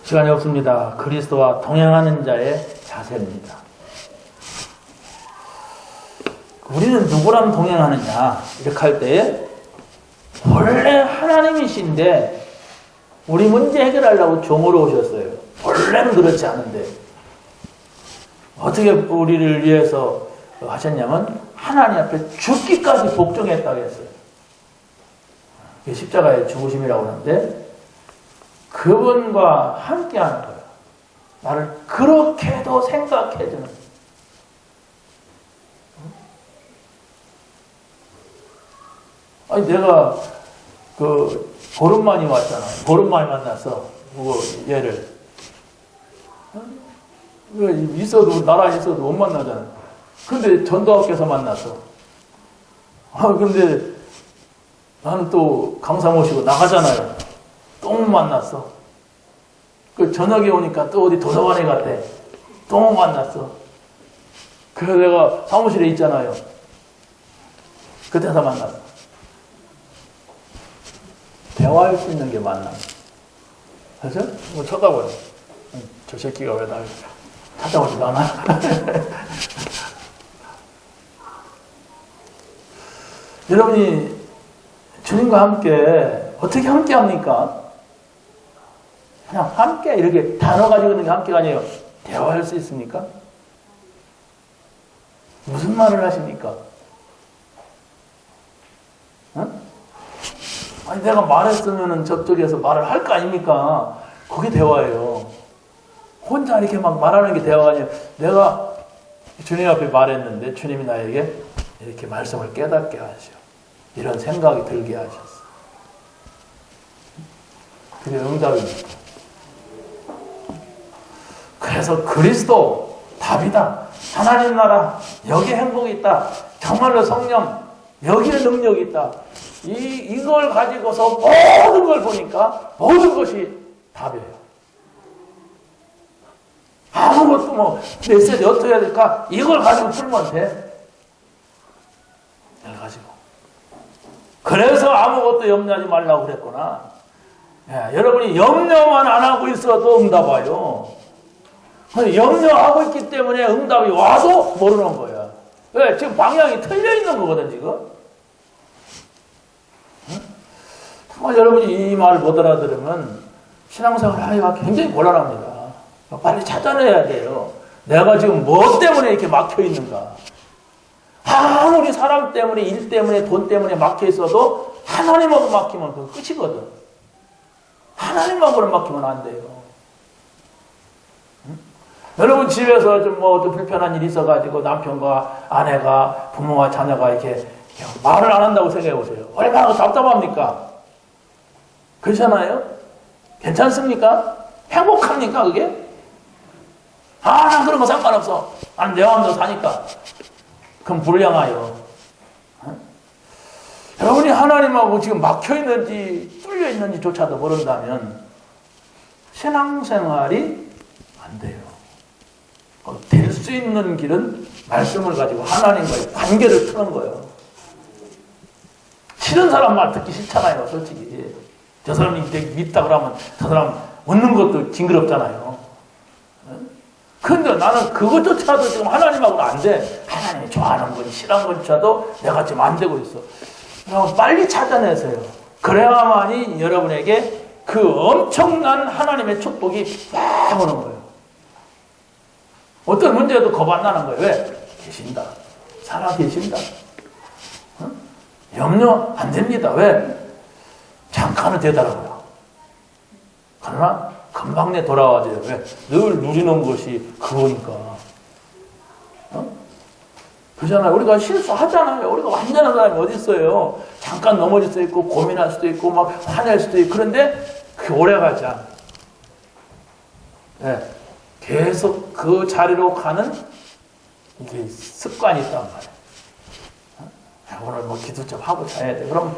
시간이 없습니다. 그리스도와 동행하는 자의 자세입니다. 우리는 누구랑 동행하느냐 이렇게 할 때에 원래 하나님이신데 우리 문제 해결하려고 종으로 오셨어요. 원래는 그렇지 않은데 어떻게 우리를 위해서 하셨냐면 하나님 앞에 죽기까지 복종했다고 했어요. 이게 십자가의 죽으심이라고 하는데 그분과 함께하는 거예요. 나를 그렇게도 생각해주는. 아니 내가 보름만이 왔잖아. 보름만이 만났어. 얘를. 있어도 나란히 있어도 못 만나잖아. 근데 전도학교에서 만났어. 근데 나는 또 강사 모시고 나가잖아요. 또 만났어. 그 저녁에 오니까 또 어디 도서관에 갔대. 또 만났어. 그래서 내가 사무실에 있잖아요. 그때서 만났어. 대화할 수 있는 게 만남. 그죠? 뭐 쳐다봐요. 저 새끼가 왜 날 찾아오지도 않아? 여러분이 주님과 함께 어떻게 함께 합니까? 그냥 함께 이렇게 단어 가지고 있는 게 함께가 아니에요. 대화할 수 있습니까? 무슨 말을 하십니까? 아니 내가 말했으면은 저쪽에서 말을 할 거 아닙니까? 그게 대화예요. 혼자 이렇게 막 말하는 게 대화가 아니에요. 내가 주님 앞에 말했는데 주님이 나에게 이렇게 말씀을 깨닫게 하셔. 이런 생각이 들게 하셨어. 그게 응답입니다. 그래서 그리스도 답이다. 하나님 나라 여기에 행복이 있다. 정말로 성령 여기에 능력이 있다. 이걸 가지고서 모든 걸 보니까 모든 것이 답이에요. 아무것도 뭐 메시지 어떻게 해야 될까? 이걸 가지고 풀면 돼. 이걸 가지고. 그래서 아무것도 염려하지 말라고 그랬구나. 여러분이 염려만 안 하고 있어도 응답 와요. 염려하고 있기 때문에 응답이 와도 모르는 거야. 왜? 지금 방향이 틀려 있는 거거든, 지금. 정말 여러분이 이 말을 못 알아들으면 신앙생활 하기가 굉장히 곤란합니다. 빨리 찾아내야 돼요. 내가 지금 뭐 때문에 이렇게 막혀 있는가? 아무리 사람 때문에, 일 때문에, 돈 때문에 막혀 있어도 하나님하고 막히면 그건 끝이거든. 하나님하고는 막히면 안 돼요. 응? 여러분 집에서 좀 불편한 일이 있어가지고 남편과 아내가, 부모와 자녀가 이렇게 말을 안 한다고 생각해 보세요. 얼마나 답답합니까? 그렇잖아요? 괜찮습니까? 행복합니까, 그게? 난 그런 거 상관없어. 난 내 마음대로 사니까. 그럼 불량하여. 여러분이 하나님하고 지금 막혀있는지 뚫려있는지조차도 모른다면 신앙생활이 안 돼요. 될 수 있는 길은 말씀을 가지고 하나님과의 관계를 트는 거예요. 싫은 사람 말 듣기 싫잖아요, 솔직히. 저 사람이 되게 밉다 그러면 저 사람 웃는 것도 징그럽잖아요. 근데 나는 그것조차도 지금 하나님하고는 안 돼. 하나님이 좋아하는 건 싫어하는 것조차도 내가 지금 안 되고 있어. 그럼 빨리 찾아내세요. 그래야만이 여러분에게 그 엄청난 하나님의 축복이 막 오는 거예요. 어떤 문제도 겁 안 나는 거예요. 왜? 계신다. 살아 계신다. 염려 안 됩니다. 왜? 잠깐은 되더라고요. 그러나 금방 내 돌아와줘요. 왜? 늘 누리는 것이 그거니까. 그렇잖아요. 우리가 실수하잖아요. 우리가 완전한 사람이 어디 있어요. 잠깐 넘어질 수도 있고 고민할 수도 있고 막 화낼 수도 있고 그런데 그게 오래가지 않아요. 네. 계속 그 자리로 가는 이게 습관이 있단 말이에요. 오늘 뭐 기도 좀 하고 자야 돼. 그럼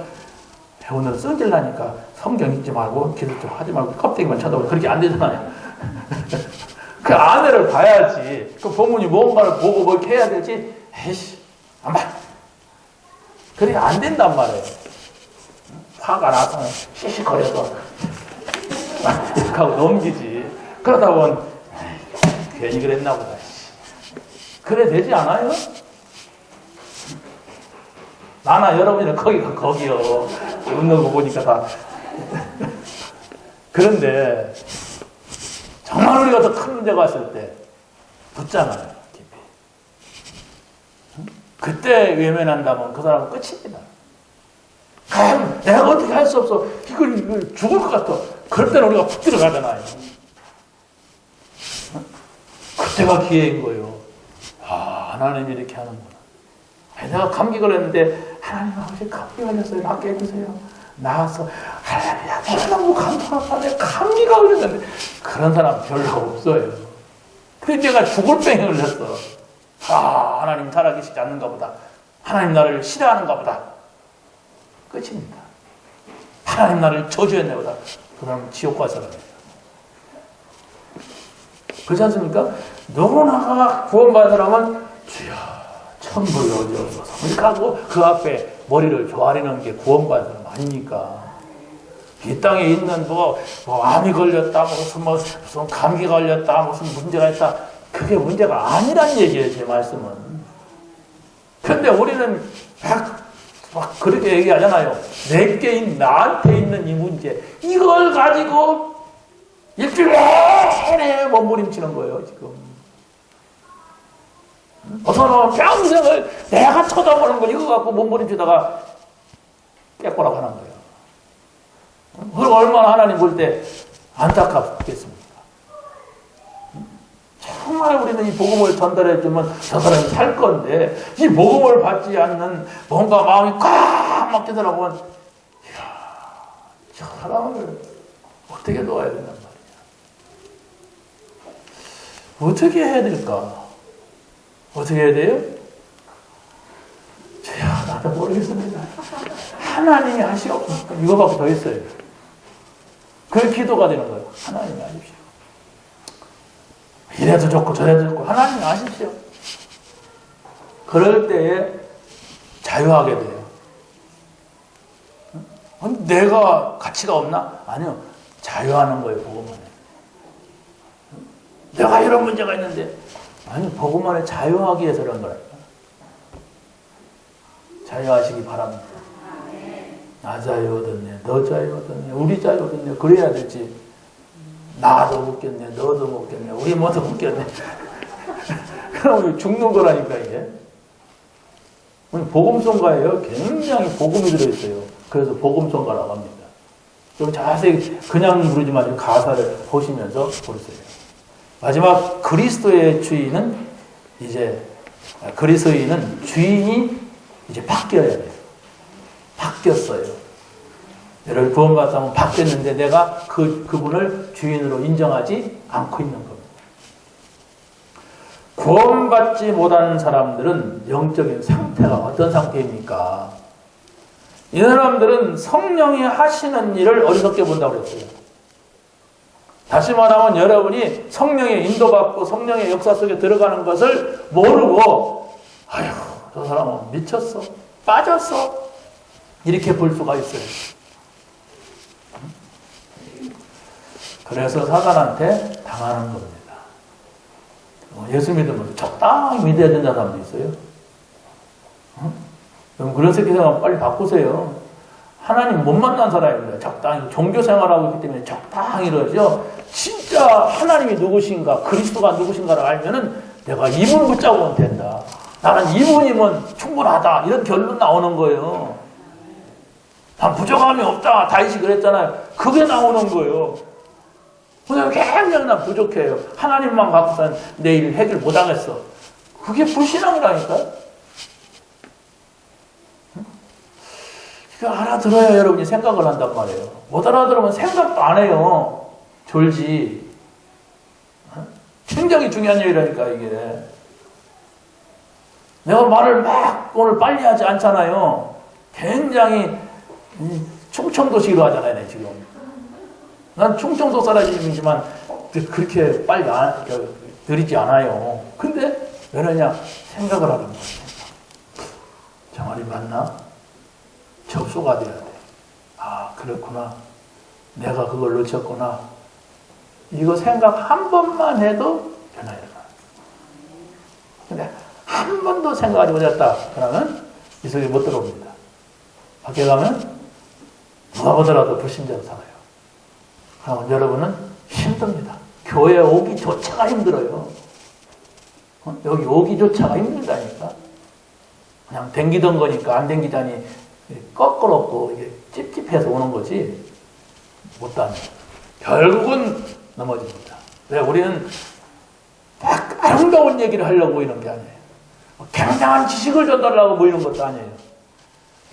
오늘 성질나니까 성경 읽지 말고 기도 좀 하지 말고 껍데기만 쳐다보고 그렇게 안 되잖아요. 그 안에를 봐야지. 그 본문이 뭔가를 보고 뭐 이렇게 해야 되지. 에이씨, 안 봐. 그렇게 안 된단 말이에요. 화가 나서 시시거려서 이렇게 하고 넘기지. 그러다 보면 괜히 그랬나 보다. 그래 되지 않아요? 나나 여러분이나 거기요. 웃는 거 보니까 다. 그런데 정말 우리가 더 큰 문제가 왔을 때 붙잖아요. 깊이. 그때 외면한다면 그 사람은 끝입니다. 내가 어떻게 할 수 없어. 이걸 죽을 것 같아. 그럴 때는 우리가 푹 들어가잖아요. 그때가 기회인 거예요. 하나님이 이렇게 하는구나. 내가 감기 걸렸는데 하나님 아버지 감기 걸렸어요. 낫게 해주세요. 나와서 하나님 너무 감사하다. 내가 감기가 걸렸는데 그런 사람 별로 없어요. 그래서 내가 죽을 병에 걸렸어. 하나님 살아계시지 않는가 보다. 하나님 나를 싫어하는가 보다. 끝입니다. 하나님 나를 저주했나 보다. 그 사람은 지옥 갈 사람이에요. 그렇지 않습니까? 누구나가 구원받은 사람은 주여 천불을 얻어서 이렇게 하고 그 앞에 머리를 조아리는 게 구원받은 사람 아닙니까? 이 땅에 있는 뭐 암이 걸렸다, 무슨 감기 걸렸다, 무슨 문제가 있다. 그게 문제가 아니란 얘기예요, 제 말씀은. 근데 우리는 막 그렇게 얘기하잖아요. 내게 나한테 있는 이 문제, 이걸 가지고 일주일 내내 몸부림치는 거예요, 지금. 어서는 평생을 내가 쳐다보는 거 이거 갖고 몸부림치다가 깨꼬라고 하는 거예요. 그럼 얼마나 하나님 볼 때 안타깝겠습니까? 정말 우리는 이 복음을 전달해주면 저 사람이 살 건데 이 복음을 받지 않는 뭔가 마음이 꽉 막히더라고는 이야, 저 사람을 어떻게 놓아야 된단 말이야. 어떻게 해야 될까? 어떻게 해야 돼요? 저야 나도 모르겠습니다. 하나님이 하시옵소서. 이거밖에 더 있어요. 그 기도가 되는 거예요. 하나님이 하십시오. 이래도 좋고 저래도 좋고 하나님이 하십시오. 그럴 때에 자유하게 돼요. 내가 가치가 없나? 아니요. 자유하는 거예요. 복음 안에. 내가 이런 문제가 있는데 아니 복음 안에 자유하기 위해서 그런 거라니까. 자유하시기 바랍니다. 나 자유 얻었네. 너 자유 얻었네. 우리 자유 얻었네. 그래야 되지. 나도 웃겼네. 너도 웃겼네. 우리 모두 웃겼네. 그럼 죽는 거라니까, 이게. 복음송가예요. 굉장히 복음이 들어있어요. 그래서 복음송가라고 합니다. 좀 자세히 그냥 부르지 마시고 가사를 보시면서 부르세요. 마지막 그리스도의 주인은 그리스도인은 주인이 이제 바뀌어야 돼요. 바뀌었어요. 여러분 구원받았다면 바뀌었는데 내가 그분을 주인으로 인정하지 않고 있는 겁니다. 구원받지 못한 사람들은 영적인 상태가 어떤 상태입니까? 이 사람들은 성령이 하시는 일을 어리석게 본다고 그랬어요. 다시 말하면 여러분이 성령의 인도받고 성령의 역사 속에 들어가는 것을 모르고 아휴 저 사람은 미쳤어, 빠졌어, 이렇게 볼 수가 있어요. 그래서 사단한테 당하는 겁니다. 예수 믿으면 적당히 믿어야 된다는 사람도 있어요. 그럼 그런 생각하면 빨리 바꾸세요. 하나님 못 만난 사람입니다. 적당히 종교 생활하고 있기 때문에 적당히 이러죠. 진짜 하나님이 누구신가, 그리스도가 누구신가를 알면은 내가 이분 붙잡으면 된다. 나는 이분이면 충분하다. 이런 결론 나오는 거예요. 난 부족함이 없다. 다윗이 그랬잖아요. 그게 나오는 거예요. 그냥 굉장히 난 부족해요. 하나님만 갖고선 내 일 해결 못하겠어. 그게 불신앙이라니까. 그거 알아들어야 여러분이 생각을 한단 말이에요. 못 알아들으면 생각도 안 해요. 졸지. 굉장히 중요한 얘기라니까 이게. 내가 말을 막 오늘 빨리 하지 않잖아요. 굉장히 충청도식으로 하잖아요 지금. 난 충청도 사람이지만 그렇게 빨리 느리지 않아요. 근데 왜냐냐? 생각을 하는 거예요. 저 말이 맞나? 접수가 돼야 돼. 아, 그렇구나. 내가 그걸 놓쳤구나. 이거 생각 한 번만 해도 변화가 일어나. 근데 한 번도 생각하지 못했다. 그러면 이 속에 못 들어옵니다. 밖에 가면 누가 보더라도 불신자로 살아요. 그러면 여러분은 힘듭니다. 교회 오기조차가 힘들어요. 여기 오기조차가 힘들다니까. 그냥 댕기던 거니까 안 댕기다니 꺼끄럽고 이게 찝찝해서 오는 거지 못 다녀요. 결국은 넘어집니다. 왜? 우리는 막 아름다운 얘기를 하려고 모이는 게 아니에요. 굉장한 지식을 전달하려고 모이는 것도 아니에요.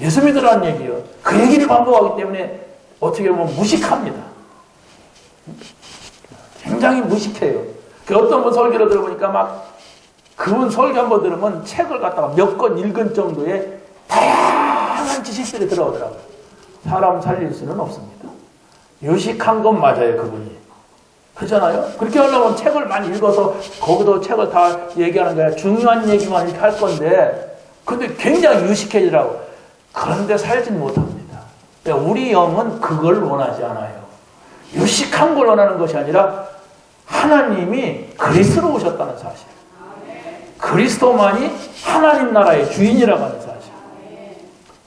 예수 믿으라는 얘기예요. 그 얘기를 반복하기 때문에 어떻게 보면 무식합니다. 굉장히 무식해요. 어떤 분 설교를 들어보니까 막 그분 설교 한번 들으면 책을 갖다가 몇 권 읽은 정도의 다양한 지식들이 들어오더라고요. 사람 살릴 수는 없습니다. 유식한 건 맞아요, 그분이. 그렇잖아요? 그렇게 하려면 책을 많이 읽어서 거기도 책을 다 얘기하는 거야. 중요한 얘기만 이렇게 할 건데, 근데 굉장히 유식해지라고. 그런데 살진 못합니다. 우리 영은 그걸 원하지 않아요. 유식한 걸 원하는 것이 아니라 하나님이 그리스도로 오셨다는 사실. 그리스도만이 하나님 나라의 주인이라고 하는 사실.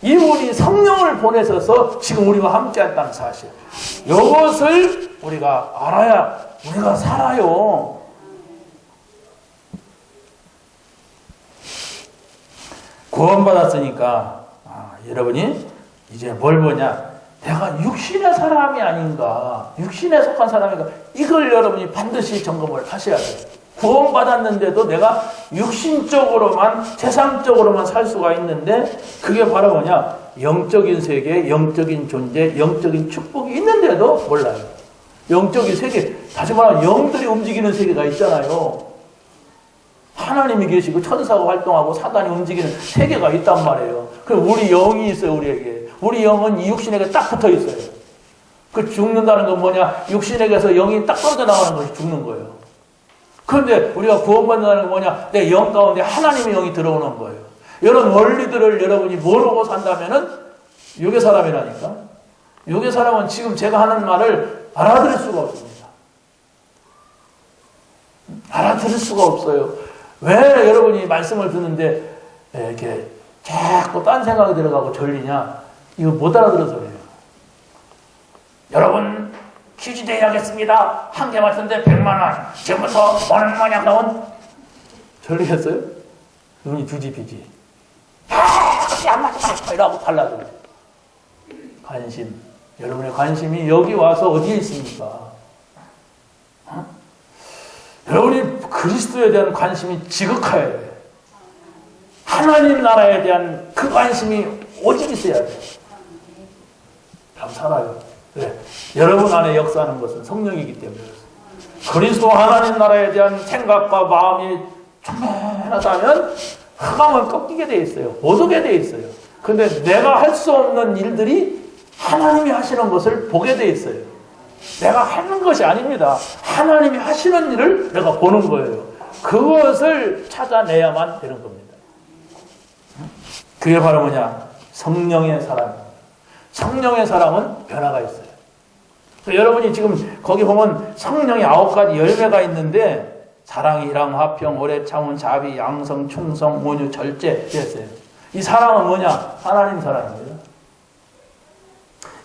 이분이 성령을 보내셔서 지금 우리와 함께 했다는 사실. 이것을 우리가 알아야 우리가 살아요. 구원받았으니까 여러분이 이제 뭘 보냐? 내가 육신의 사람이 아닌가, 육신에 속한 사람인가, 이걸 여러분이 반드시 점검을 하셔야 돼요. 구원받았는데도 내가 육신적으로만, 세상적으로만 살 수가 있는데, 그게 바로 뭐냐? 영적인 세계, 영적인 존재, 영적인 축복이 있는데도 몰라요. 영적인 세계, 다시 말하면 영들이 움직이는 세계가 있잖아요. 하나님이 계시고 천사가 활동하고 사단이 움직이는 세계가 있단 말이에요. 그럼 우리 영이 있어요, 우리에게. 우리 영은 이 육신에게 딱 붙어 있어요. 그 죽는다는 건 뭐냐? 육신에게서 영이 딱 떨어져 나가는 것이 죽는 거예요. 그런데 우리가 구원받는다는 건 뭐냐? 내 영 가운데 하나님의 영이 들어오는 거예요. 이런 원리들을 여러분이 모르고 산다면은 육의 사람이라니까. 육의 사람은 지금 제가 하는 말을 알아들을 수가 없습니다. 알아들을 수가 없어요. 왜 여러분이 말씀을 듣는데 이렇게 자꾸 딴 생각이 들어가고 졸리냐? 이거 못 알아들어서 그래요. 여러분 퀴즈 대회 하겠습니다. 한 개 맞췄는데 100만 원. 지금부터 뭐냐 나온 전리했어요? 눈이 두집이지. 안 맞아! 이라고 달라져. 관심. 여러분의 관심이 여기 와서 어디에 있습니까? 어? 여러분이 그리스도에 대한 관심이 지극해야 돼. 하나님 나라에 대한 그 관심이 오직 있어야 돼. 그럼 살아요. 네. 여러분 안에 역사하는 것은 성령이기 때문에 그리스도 하나님 나라에 대한 생각과 마음이 충만하다면 흑암은 꺾이게 돼 있어요. 못 오게 돼 있어요. 근데 내가 할 수 없는 일들이 하나님이 하시는 것을 보게 돼 있어요. 내가 하는 것이 아닙니다. 하나님이 하시는 일을 내가 보는 거예요. 그것을 찾아내야만 되는 겁니다. 그게 바로 뭐냐? 성령의 사랑입니다. 성령의 사랑은 변화가 있어요. 여러분이 지금 거기 보면 성령의 9가지 열매가 있는데 사랑, 희랑, 화평, 오래 참음, 자비, 양성, 충성, 온유, 절제 이랬어요. 이 사랑은 뭐냐? 하나님 사랑입니다.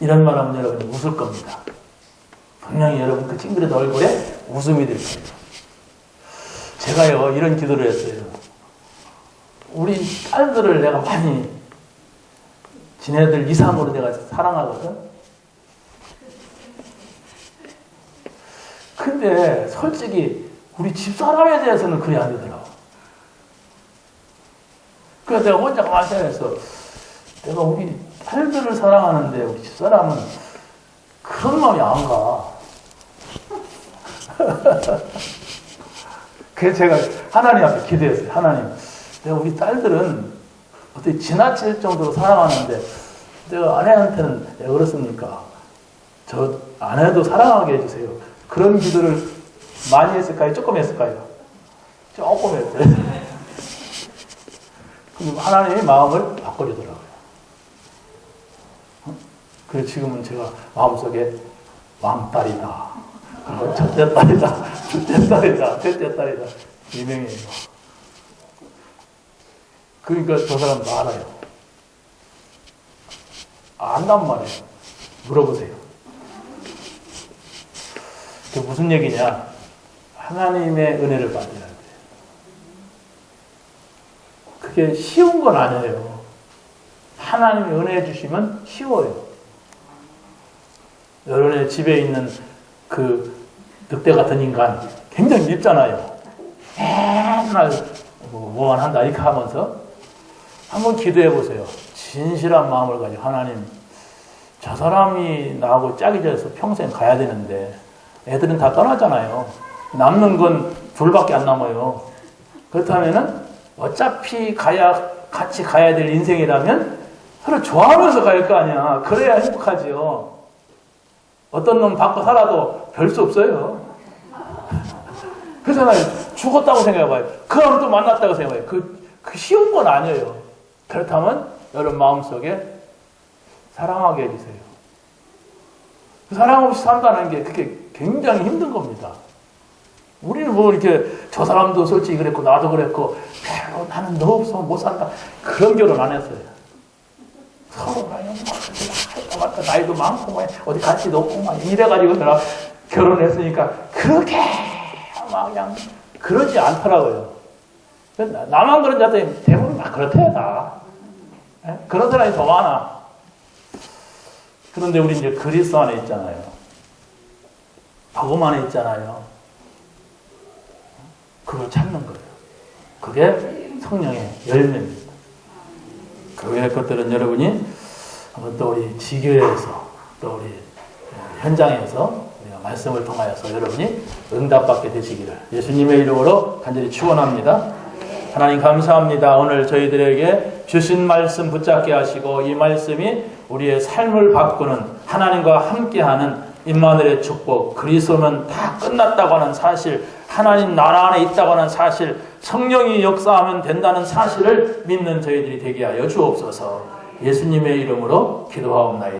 이런 말 하면 여러분이 웃을 겁니다. 분명히 여러분 그 친구들 얼굴에 웃음이 될 거예요. 제가요 이런 기도를 했어요. 우리 딸들을 내가 많이 지네들 이상으로 내가 사랑하거든. 근데 솔직히 우리 집사람에 대해서는 그리 안 되더라고. 그래서 내가 혼자 가만히 생각해서 내가 우리 딸들을 사랑하는데 우리 집사람은 그런 마음이 안 가. 그래서 제가 하나님 앞에 기도했어요. 하나님, 내가 우리 딸들은 어떻게 지나칠 정도로 사랑하는데 내가 아내한테는 왜 그렇습니까? 저 아내도 사랑하게 해주세요. 그런 기도를 많이 했을까요? 조금 했을까요? 조금 했어요. 그럼 하나님이 마음을 바꿔주더라고요. 그래서 지금은 제가 마음속에 왕딸이다, 첫째 딸이다, 둘째 딸이다, 셋째 딸이다 유명해요. 그러니까 저 사람도 알아요. 안단 말이에요. 물어보세요. 그게 무슨 얘기냐? 하나님의 은혜를 받아야 돼요. 그게 쉬운 건 아니에요. 하나님이 은혜 주시면 쉬워요. 여러분의 집에 있는 그 늑대 같은 인간 굉장히 밉잖아요. 맨날 뭐만 한다 이렇게 하면서 한번 기도해 보세요. 진실한 마음을 가지고 하나님, 저 사람이 나하고 짝이 져서 평생 가야 되는데 애들은 다 떠나잖아요. 남는 건 둘밖에 안 남아요. 그렇다면은 어차피 같이 가야 될 인생이라면 서로 좋아하면서 갈 거 아니야. 그래야 행복하지요. 어떤 놈 받고 살아도 별 수 없어요. 그래서 죽었다고 생각해봐요. 그럼 또 만났다고 생각해봐요. 그 쉬운 건 아니에요. 그렇다면 여러분 마음속에 사랑하게 해주세요. 사랑 없이 산다는 게 그게 굉장히 힘든 겁니다. 우리는 뭐 이렇게 저 사람도 솔직히 그랬고 나도 그랬고 나는 너 없으면 못 산다. 그런 결혼 안 했어요. 서로 나이도 많고 어디 같이 놓고 막 이래가지고 내가 결혼했으니까 그렇게 막 그냥 그러지 않더라고요. 나만 그런 자들 대부분 막 그렇대요 다. 그런 사람이 더 많아. 그런데 우리 이제 그리스도 안에 있잖아요. 복음 안에 있잖아요. 그걸 찾는 거예요. 그게 성령의 열매입니다. 그 외의 것들은 여러분이 한번 또 우리 지교회에서 또 우리 현장에서 우리가 말씀을 통하여서 여러분이 응답받게 되시기를 예수님의 이름으로 간절히 축원합니다. 하나님 감사합니다. 오늘 저희들에게 주신 말씀 붙잡게 하시고 이 말씀이 우리의 삶을 바꾸는 하나님과 함께하는 임마누엘의 축복, 그리스도는 다 끝났다고 하는 사실, 하나님 나라 안에 있다고 하는 사실, 성령이 역사하면 된다는 사실을 믿는 저희들이 되게 하여 주옵소서. 예수님의 이름으로 기도하옵나이다.